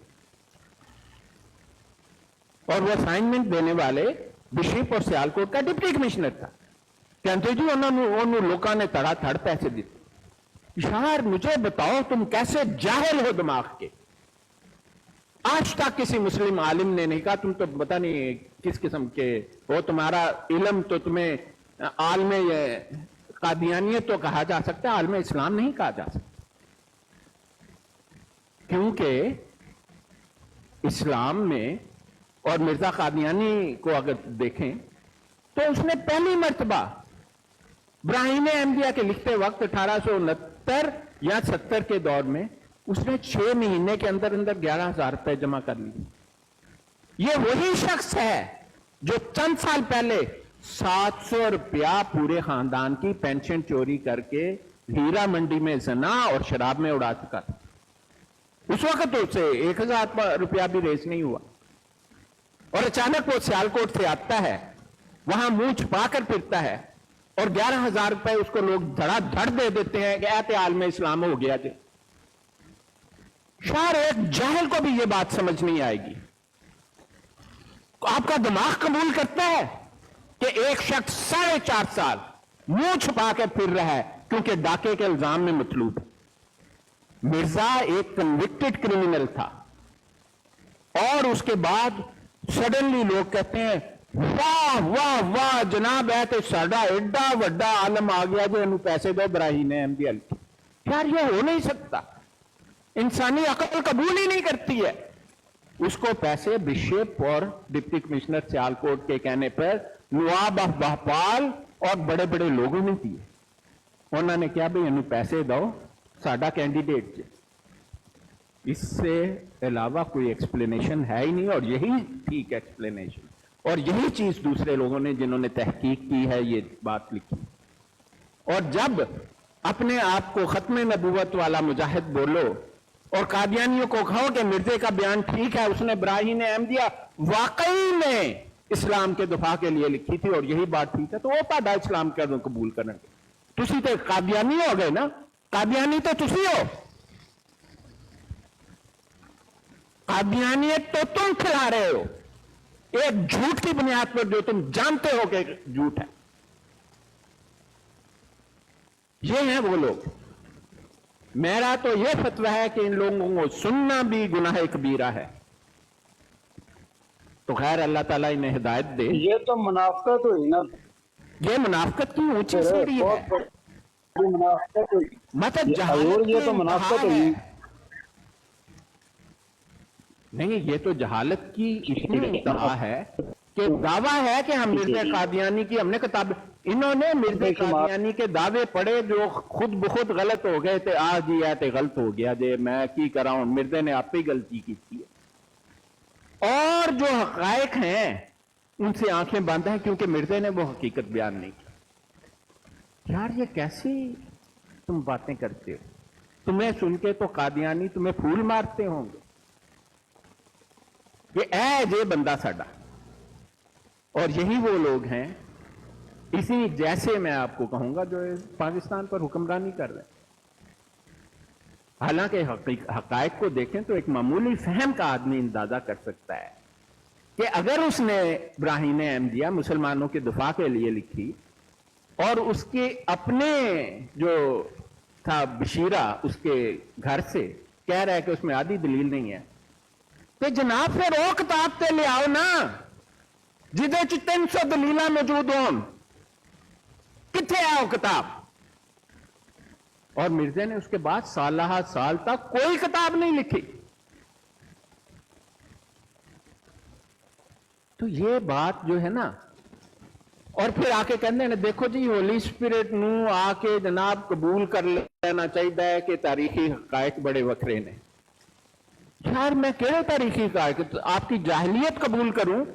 और वो असाइनमेंट देने वाले बिशप और सियालकोट का डिप्टी कमिश्नर था। कहते जी उन्होंने लोगों ने तड़ा थड़ पैसे दिए। यार मुझे बताओ तुम कैसे जाहिल हो दिमाग के? आज तक किसी मुस्लिम आलिम ने नहीं कहा तुम तो पता नहीं किस किस्म के हो, तुम्हारा इल्म तो तुम्हें आलमे कादियानियत तो कहा जा सकता है, आलमे इस्लाम नहीं कहा जा सकता। क्योंकि इस्लाम में, और मिर्जा कादियानी को अगर देखें तो उसने पहली मर्तबा ब्राहीने अहमदिया के लिखते वक्त 1869 या 70 के दौर में उसने 6 महीने के अंदर अंदर 11,000 रुपए जमा कर लिए। ये वही शख्स है जो चंद साल पहले 700 रुपया पूरे खानदान की पेंशन चोरी करके हीरा मंडी में जना और शराब में उड़ा चुका था। उस वक्त तो उसे 1,000 रुपया भी रेस नहीं हुआ, और अचानक वो सियालकोट से आता है, वहां मुंह छुपाकर फिरता है, और 11,000 रुपए उसको लोग धड़ाधड़ दे देते हैं कि ऐते आलम इस्लाम हो गया जी। शायद एक जाहिल को भी ये बात समझ नहीं आएगी। आपका दिमाग कबूल करता है कि एक शख्स 4.5 साल मुंह छुपा के फिर रहा है क्योंकि डाके के इल्जाम में मतलूब है। मिर्जा एक कन्विक्टेड क्रिमिनल था, और उसके बाद सडनली लोग कहते हैं वाह वाह वाह जनाब है तो साडा एडा वड्डा आलम आ गया जो इन्हें पैसे दो ब्राहीने अहमदी के। यार ये हो नहीं सकता, इंसानी अकल कबूल ही नहीं करती है। उसको पैसे बिशप और डिप्टी कमिश्नर सियालकोट के कहने पर नवाब ऑफ भोपाल और बड़े बड़े लोगों ने दिए। उन्होंने क्या भाई इन्हें पैसे दो, साडा कैंडिडेट जे। इससे अलावा कोई एक्सप्लेनेशन है ही नहीं, और यही ठीक एक्सप्लेनेशन, और यही चीज दूसरे लोगों ने जिन्होंने तहकीक की है ये बात लिखी। और जब अपने आप को खत्म नबूवत वाला मुजाहिद बोलो और कादियानियों को कहो कि मिर्जे का बयान ठीक है, उसने ब्राहीन अहमदिया वाकई में इस्लाम के दफा के लिए लिखी थी और यही बात ठीक है, तो वो पादा इस्लाम का कबूल करेंगे। तुसी तो कादियानी हो गए ना, कादियानी तो तुसी हो, कादियानियत तो तुम खिला रहे हो एक झूठ की बुनियाद पर जो तुम जानते हो कि झूठ है। ये हैं वो लोग। मेरा तो ये फतवा है कि इन लोगों को सुनना भी गुनाह कबीरा है। तो खैर अल्लाह ताला इन्हें हिदायत दे। ये तो मुनाफकत हुई ना, ये मुनाफकत की ऊंची सीढ़ी है, मुनाफकत हुई, मतलब और ये तो मुनाफकत हुई। नहीं, ये तो जहालत की इतनी इंतहा है कि दावा है कि हम मिर्जा कादियानी की हमने किताब, इन्होंने मिर्जा कादियानी के दावे पढ़े जो खुद बखुद गलत हो गए थे। आज ही है गलत हो गया जे मैं की करा हूं, मिर्जे ने आप ही गलती की थी। और जो हकायक हैं उनसे आंखें बंद हैं क्योंकि मिर्जे ने वो हकीकत बयान नहीं की। यार ये कैसी तुम बातें करते हो? तुम्हें सुन के तो कादियानी तुम्हें फूल मारते होंगे कि ऐ जे बंदा साडा। और यही वो लोग हैं, इसी जैसे मैं आपको कहूंगा जो पाकिस्तान पर हुक्मरानी कर रहे हैं। हालांकि हकायक को देखें तो एक मामूली फहम का आदमी अंदाजा कर सकता है कि अगर उसने ब्राहीन अहमदिया मुसलमानों के दफा के लिए लिखी और उसके अपने जो था बशीरा उसके घर से कह रहा है कि उसमें आधी दलील नहीं है, तो जनाब फिर वो किताब ते ले आओ ना जिदे 300 दलील मौजूद होन। किथे है वो किताब? और मिर्जे ने उसके बाद साल तक कोई किताब नहीं लिखी। तो ये बात जो है ना, और फिर आके कहते हैं देखो जी होली स्पिरिट नू आके जनाब कबूल कर लेना चाहिए कि तारीखी हकायक बड़े वखरे ने। यार मैं केड़े तारीखी हकायक, तो आपकी जाहिलियत कबूल करूं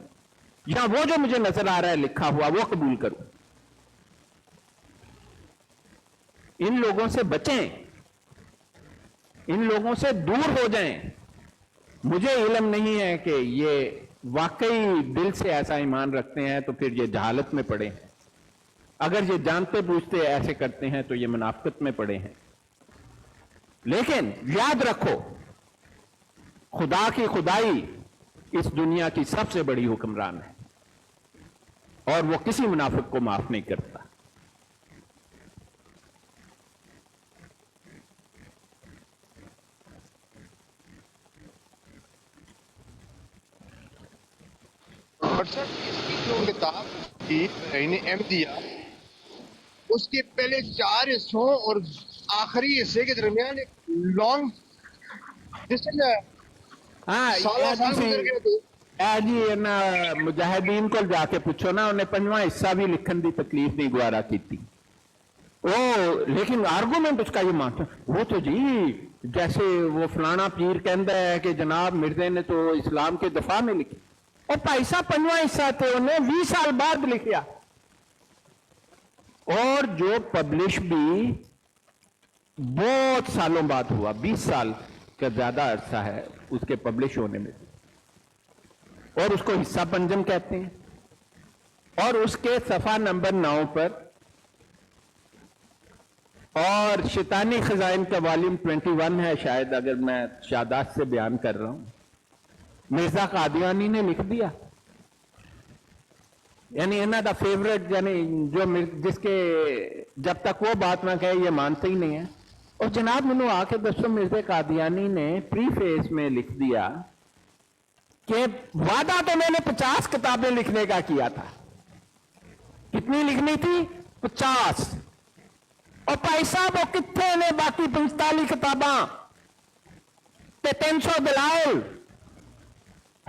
या वो जो मुझे नजर आ रहा है लिखा हुआ वो कबूल करूं? इन लोगों से बचें, इन लोगों से दूर हो जाएं। मुझे इल्म नहीं है कि ये वाकई दिल से ऐसा ईमान रखते हैं तो फिर ये जहालत में पड़े हैं। अगर ये जानते बूझते ऐसे करते हैं तो ये मुनाफिकत में पड़े हैं। लेकिन याद रखो, खुदा की खुदाई इस दुनिया की सबसे बड़ी हुक्मरान है और वो किसी मुनाफिक को माफ नहीं करता। और सर इसकी जो किताब थी अहमदिया, उसके पहले 4 हिस्सों और आखिरी हिस्से के दरमियान एक लॉन्ग डिस्टेंस है। हाँ, साल गुजर गए थे। जी ना मुजाहिदीन को जाके पूछो ना, उन्हें 5वां हिस्सा भी लिखन की तकलीफ नहीं गुजारा की थी। ओ लेकिन आर्गूमेंट उसका ये मानता वो तो जी जैसे वो फलाना पीर कहता है कि जनाब मिर्जे ने तो इस्लाम के दफा में लिखी, और भाई साहब 5वां हिस्सा थे उन्हें 20 साल बाद लिखा, और जो पब्लिश भी बहुत सालों बाद हुआ, 20 साल का ज्यादा अरसा है उसके पब्लिश होने में, और उसको हिस्सा पंजम कहते हैं। और उसके सफा नंबर 9 पर और शैतानी खजाइन का वॉल्यूम 21 है शायद, अगर मैं शादात से बयान कर रहा हूं, मिर्जा कादियानी ने लिख दिया। यानी इन्हों का फेवरेट, यानी जो जिसके जब तक वो बात ना कहे ये मानते ही नहीं है। और जनाब मैंने आके दसो, मिर्जा कादियानी ने प्रीफेस में लिख दिया कि वादा तो मैंने 50 किताबें लिखने का किया था। कितनी लिखनी थी? 50। और भाई साहब वो कितने ने बाकी 45 किताबां ते 300 दलाइल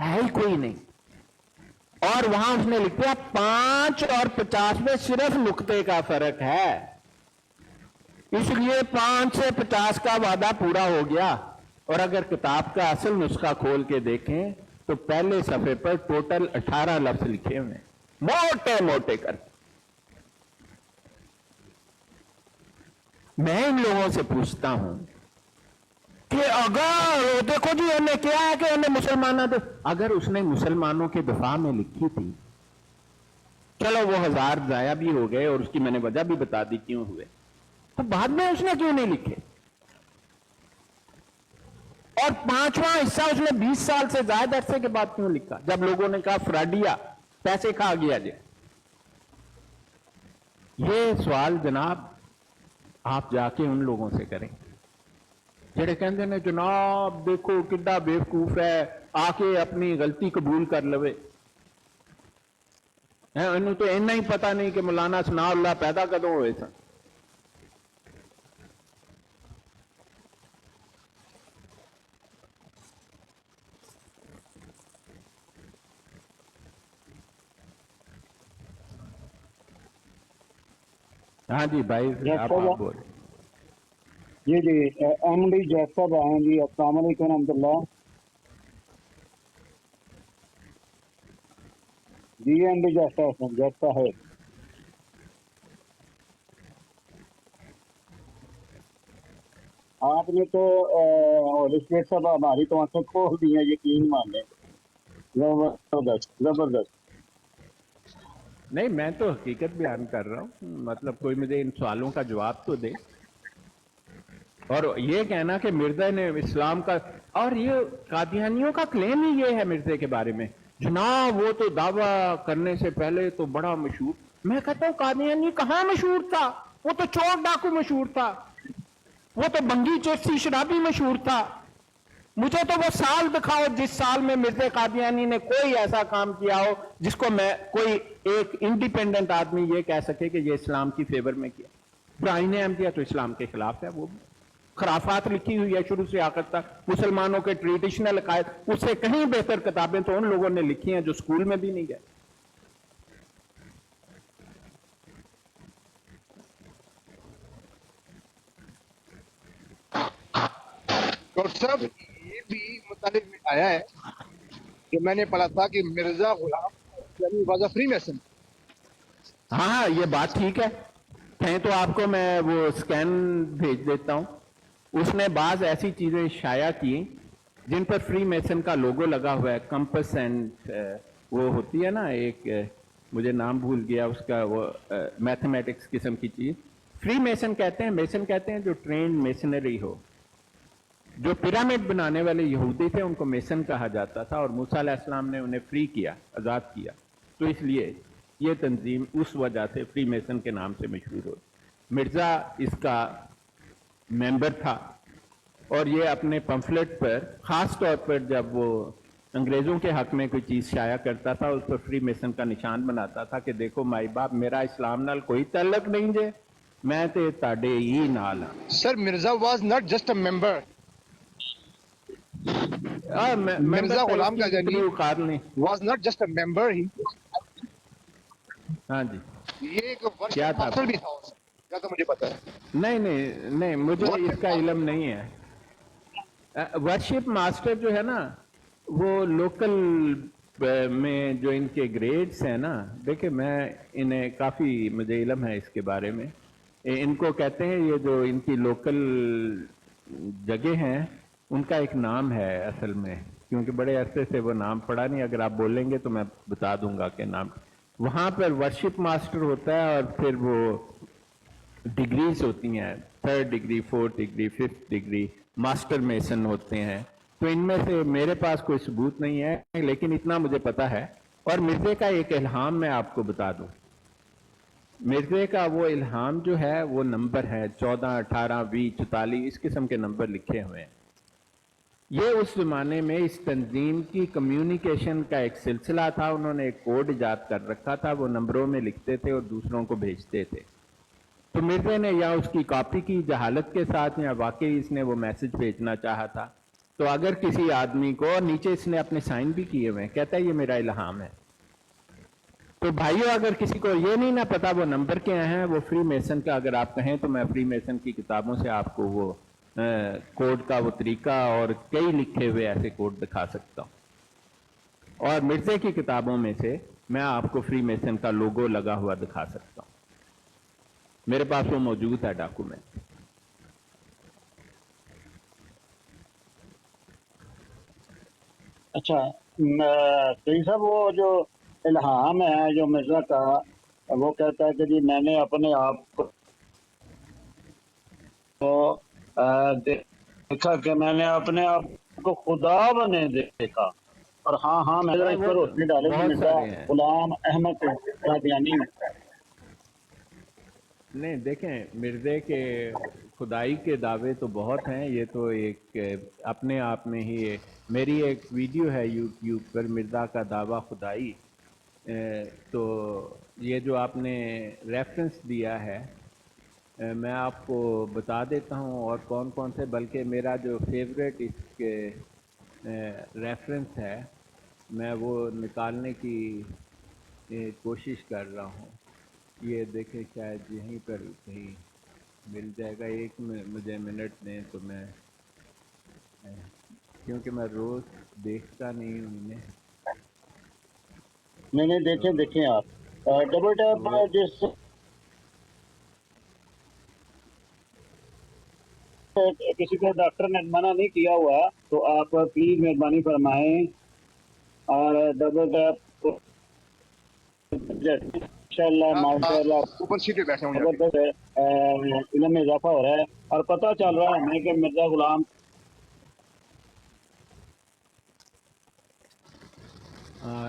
है ही कोई नहीं। और वहां उसने लिख दिया 5 और 50 में सिर्फ नुक्ते का फर्क है, इसलिए 5 से 50 का वादा पूरा हो गया। और अगर किताब का असल नुस्खा खोल के देखें तो पहले सफे पर टोटल 18 लफ्ज लिखे हुए हैं, मोटे मोटे कर। मैं इन लोगों से पूछता हूं कि अगर देखो जी उन्हें क्या है कि उन्हें मुसलमानों दे, अगर उसने मुसलमानों के दफा में लिखी थी, चलो वो 1000 जाया भी हो गए और उसकी मैंने वजह भी बता दी क्यों हुए, तो बाद में उसने क्यों नहीं लिखे? और 5वां हिस्सा उसने 20 साल से ज्यादा अरसे के बाद क्यों लिखा, जब लोगों ने कहा फ्राडिया पैसे खा गया जी? ये सवाल जनाब आप जाके उन लोगों से करें जेड़े कहते ने जनाब देखो किड्डा बेवकूफ है, आके अपनी गलती कबूल कर लवे। इन्हों तो इन्ना ही पता नहीं कि मौलाना सनाउल्लाह पैदा कदों हुए सन। हाँ जी भाई आप बोल। जी जी एम डी जैसब आए जी, अस्सलाम वालेकुम रहमतुल्लाह जी। एम डी जैसब जैसा है आपने तो रिश्वेट साहब हमारी तो आंखें खोल दी हैं, यकीन मान लें। जबरदस्त जबरदस्त। नहीं मैं तो हकीकत बयान कर रहा हूं, मतलब कोई मुझे इन सवालों का जवाब तो दे। और ये कहना कि मिर्जा ने इस्लाम का, और ये कादियानियों का क्लेम ही ये है मिर्जे के बारे में, जनाब वो तो दावा करने से पहले तो बड़ा मशहूर। मैं कहता हूं कादियानी कहां मशहूर था? वो तो चोर डाकू मशहूर था, वो तो बंगी चेसी शराबी मशहूर था। मुझे तो वो साल दिखाओ जिस साल में मिर्जा कादियानी ने कोई ऐसा काम किया हो जिसको मैं कोई एक इंडिपेंडेंट आदमी ये कह सके कि ये इस्लाम की फेवर में किया। ब्राइन अहमदिया तो इस्लाम के खिलाफ है, वो खराफात लिखी हुई है शुरू से आखिर तक, मुसलमानों के ट्रेडिशनल अकायद, उससे कहीं बेहतर किताबें तो उन लोगों ने लिखी हैं जो स्कूल में भी नहीं गए। डॉक्टर साहब ये भी मुतालिब में आया है कि मैंने पढ़ा था कि मिर्जा गुलाम वाज अ फ्रीमेसन। हाँ ये बात ठीक है, कहें तो आपको मैं वो स्कैन भेज देता हूं। उसने बाज ऐसी चीजें शाया की जिन पर फ्री मेसन का लोगो लगा हुआ है, कंपस एंड वो होती है ना एक मुझे नाम भूल गया उसका, वो मैथमेटिक्स किस्म की चीज फ्री मेसन कहते हैं। मेसन कहते हैं जो ट्रेंड मेसनरी हो। जो पिरामिड बनाने वाले यहूदी थे उनको मेसन कहा जाता था, और मूसा अलैहिस्सलाम ने उन्हें फ्री किया, आजाद किया, तो इसलिए ये तंजीम उस वजह से फ्री मेसन के नाम से मशहूर हो। मिर्जा इसका मेंबर था, और ये अपने पंफलेट पर खास तौर पर जब वो अंग्रेजों के हक में कोई चीज शाया करता था उस पर फ्री मेसन का निशान बनाता था कि देखो माई बाप मेरा इस्लाम नाल कोई ताल्लुक नहीं जे, मैं ते ताडे ही नाल हां। Sir Mirza was not just a member, Mirza Ghulam Qadiani was not just a member ही। हाँ जी ये एक क्या था मास्टर भी था, क्या तो मुझे पता है। नहीं नहीं नहीं मुझे इसका इल्म नहीं है। वर्शिप मास्टर जो है ना वो लोकल में जो इनके ग्रेड्स हैं ना, देखिए मैं इन्हें काफ़ी मुझे इल्म है इसके बारे में। इनको कहते हैं ये जो इनकी लोकल जगह हैं उनका एक नाम है असल में, क्योंकि बड़े अरसे से वो नाम पड़ा नहीं, अगर आप बोलेंगे तो मैं बता दूंगा कि नाम। वहाँ पर वर्शिप मास्टर होता है और फिर वो डिग्रीज होती हैं, 3rd degree 4th degree 5th degree, master mason होते हैं। तो इनमें से मेरे पास कोई सबूत नहीं है, लेकिन इतना मुझे पता है। और मिर्जे का एक इल्हाम मैं आपको बता दूं, मिर्जे का वो इल्हाम जो है वो नंबर है 14, 18, 20, 44 इस किस्म के नंबर लिखे हुए हैं। ये उस जमाने में इस तंजीम की कम्युनिकेशन का एक सिलसिला था। उन्होंने एक कोड ईजाद कर रखा था, वो नंबरों में लिखते थे और दूसरों को भेजते थे। तो मिर्जे ने या उसकी कॉपी की जहालत के साथ या वाकई इसने वो मैसेज भेजना चाहा था, तो अगर किसी आदमी को, और नीचे इसने अपने साइन भी किए हुए हैं, कहता है ये मेरा इल्हाम है। तो भाइयों, अगर किसी को ये नहीं ना पता वो नंबर क्या हैं, वो फ्री मेसन का अगर आप कहें तो मैं फ्री मेसन की किताबों से आपको वो कोड का वो तरीका और कई लिखे हुए ऐसे कोड दिखा सकता हूं। और मिर्जे की किताबों में से मैं आपको फ्री मेसन का लोगो लगा हुआ दिखा सकता हूं, मेरे पास वो मौजूद है डॉक्यूमेंट। अच्छा सही साहब, वो जो इल्हाम है जो मिर्जा का, वो कहता है कि जी मैंने अपने आप को देखा कि मैंने अपने आप को खुदा बने देखा। और हाँ हाँ मेरा इस पर रोशनी डाले कि मिर्जा गुलाम अहमद कादियानी में। नहीं देखें, मिर्जे के खुदाई के दावे तो बहुत हैं, ये तो एक अपने आप में ही मेरी एक वीडियो है यूट्यूब पर, मिर्जा का दावा खुदाई। तो ये जो आपने रेफरेंस दिया है मैं आपको बता देता हूँ और कौन कौन से, बल्कि मेरा जो फेवरेट इसके रेफरेंस है मैं वो निकालने की कोशिश कर रहा हूँ। ये देखें, शायद यहीं पर कहीं मिल जाएगा। एक मुझे मिनट दें तो मैं, क्योंकि मैं रोज़ देखता नहीं हूँ इन्हें। नहीं देखें आप डबल टैप जिस किसी को डॉक्टर ने मना नहीं किया हुआ तो आप प्लीज मेहरबानी फरमाएं और डबल टैप इंशाल्लाह माशाल्लाह ऊपर सीट पे बैठे होंगे। जबरदस्त है, इल्म में इजाफा हो रहा है और पता चल रहा है हमें कि मिर्जा गुलाम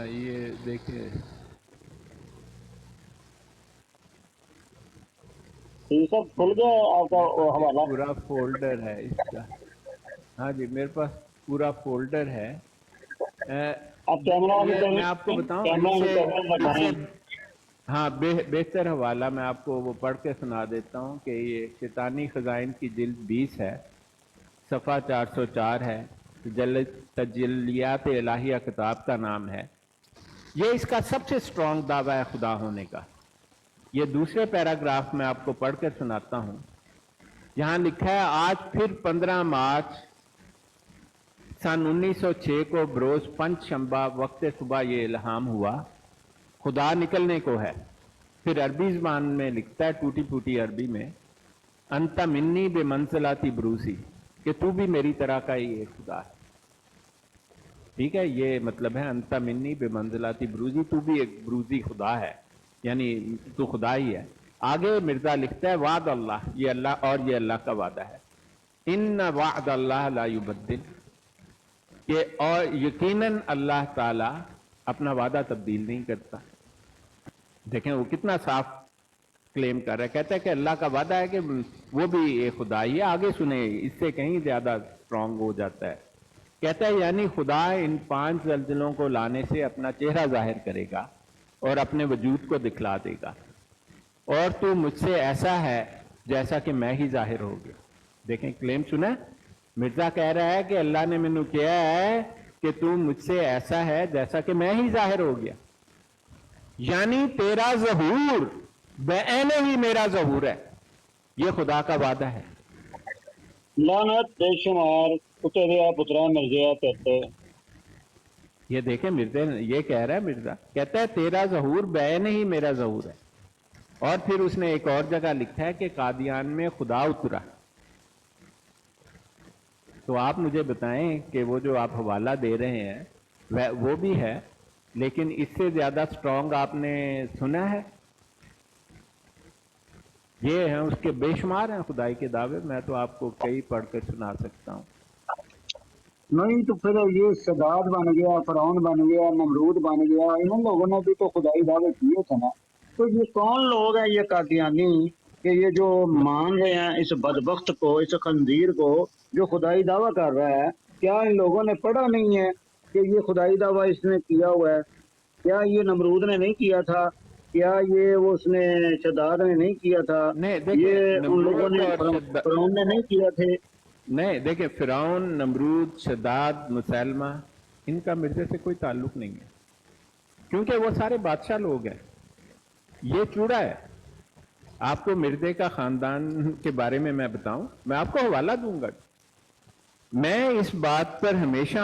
ये देखिए, ये सब खुल गया आपका हवाला। पूरा फोल्डर है इसका। हाँ जी, मेरे पास पूरा फोल्डर है। आप कैमरा मैं आपको बताऊं, हाँ बेहतर हवाला मैं आपको वो पढ़ के सुना देता हूँ कि ये शैतानी खजाइन की जिल्द 20 है, सफ़ा 404 है, तजल्लियात इलाहिया किताब का नाम है। ये इसका सबसे स्ट्रॉन्ग दावा है खुदा होने का। ये दूसरे पैराग्राफ में आपको पढ़ कर सुनाता हूं। यहां लिखा है, आज फिर 15 मार्च सन 1906 को बरोज पंच शंबा वक्त सुबह ये इल्हाम हुआ, खुदा निकलने को है। फिर अरबी ज़बान में लिखता है, टूटी फूटी अरबी में, अंता मिन्नी बे मंजिलाती ब्रूसी, कि तू भी मेरी तरह का ही एक खुदा है। ठीक है, ये मतलब है अंता मिन्नी बे मंजिलाती ब्रूजी, तू भी एक ब्रूजी खुदा है, यानी तू खुदा ही है। आगे मिर्जा लिखता है, वाद अल्लाह, ये अल्लाह और ये अल्लाह का वादा है, इन्ना वाद अल्लाह ला युबद्दिल, कि और यकीनन अल्लाह ताला अपना वादा तब्दील नहीं करता। देखें वो कितना साफ क्लेम कर रहा है, कहता है कि अल्लाह का वादा है कि वो भी एक खुदा ही है। आगे सुने, इससे कहीं ज्यादा स्ट्रांग हो जाता है। कहता है यानी खुदा इन 5 जल्जलों को लाने से अपना चेहरा जाहिर करेगा और अपने वजूद को दिखला देगा, और तू मुझसे ऐसा है जैसा कि मैं ही जाहिर हो गया। देखें क्लेम सुना, मिर्जा कह रहा है कि अल्लाह ने मैनू किया है कि तू मुझसे ऐसा है जैसा कि मैं ही जाहिर हो गया, यानी तेरा ज़हूर बेअने ही मेरा ज़हूर है। ये खुदा का वादा है। लानत बेशुमार उतरे पुत्रा मिर्जा कहते। ये देखें, मिर्जा ये कह रहा है, मिर्जा कहता है तेरा ज़हूर बैन ही मेरा ज़हूर है। और फिर उसने एक और जगह लिखा है कि कादियान में खुदा उतरा। तो आप मुझे बताएं कि वो जो आप हवाला दे रहे हैं वह वो भी है, लेकिन इससे ज्यादा स्ट्रांग आपने सुना है? ये हैं उसके बेशुमार हैं खुदाई के दावे, मैं तो आपको कई पढ़ कर सुना सकता हूँ। नहीं तो फिर ये सदाद बन गया, फरौन बन गया, नमरूद बन गया, इन लोगों ने भी तो खुदाई दावे किए थे ना। तो ये कौन लोग हैं ये कादियानी कि ये जो मान रहे हैं इस बदबख्त को, इस खंजीर को जो खुदाई दावा कर रहा है? क्या इन लोगों ने पढ़ा नहीं है कि ये खुदाई दावा इसने किया हुआ है? क्या ये नमरूद ने नहीं किया था? क्या ये वो उसने शदाद ने नहीं किया था? नहीं, ये उन लोगों ने फरौन ने नहीं किया थे? नहीं, देखिए फिरौन, नमरूद, शद्दाद, मुसैलमा, इनका मिर्जे से कोई ताल्लुक नहीं है, क्योंकि वो सारे बादशाह लोग हैं। ये चूड़ा है। आपको मिर्जे का खानदान के बारे में मैं बताऊं, मैं आपको हवाला दूंगा। मैं इस बात पर हमेशा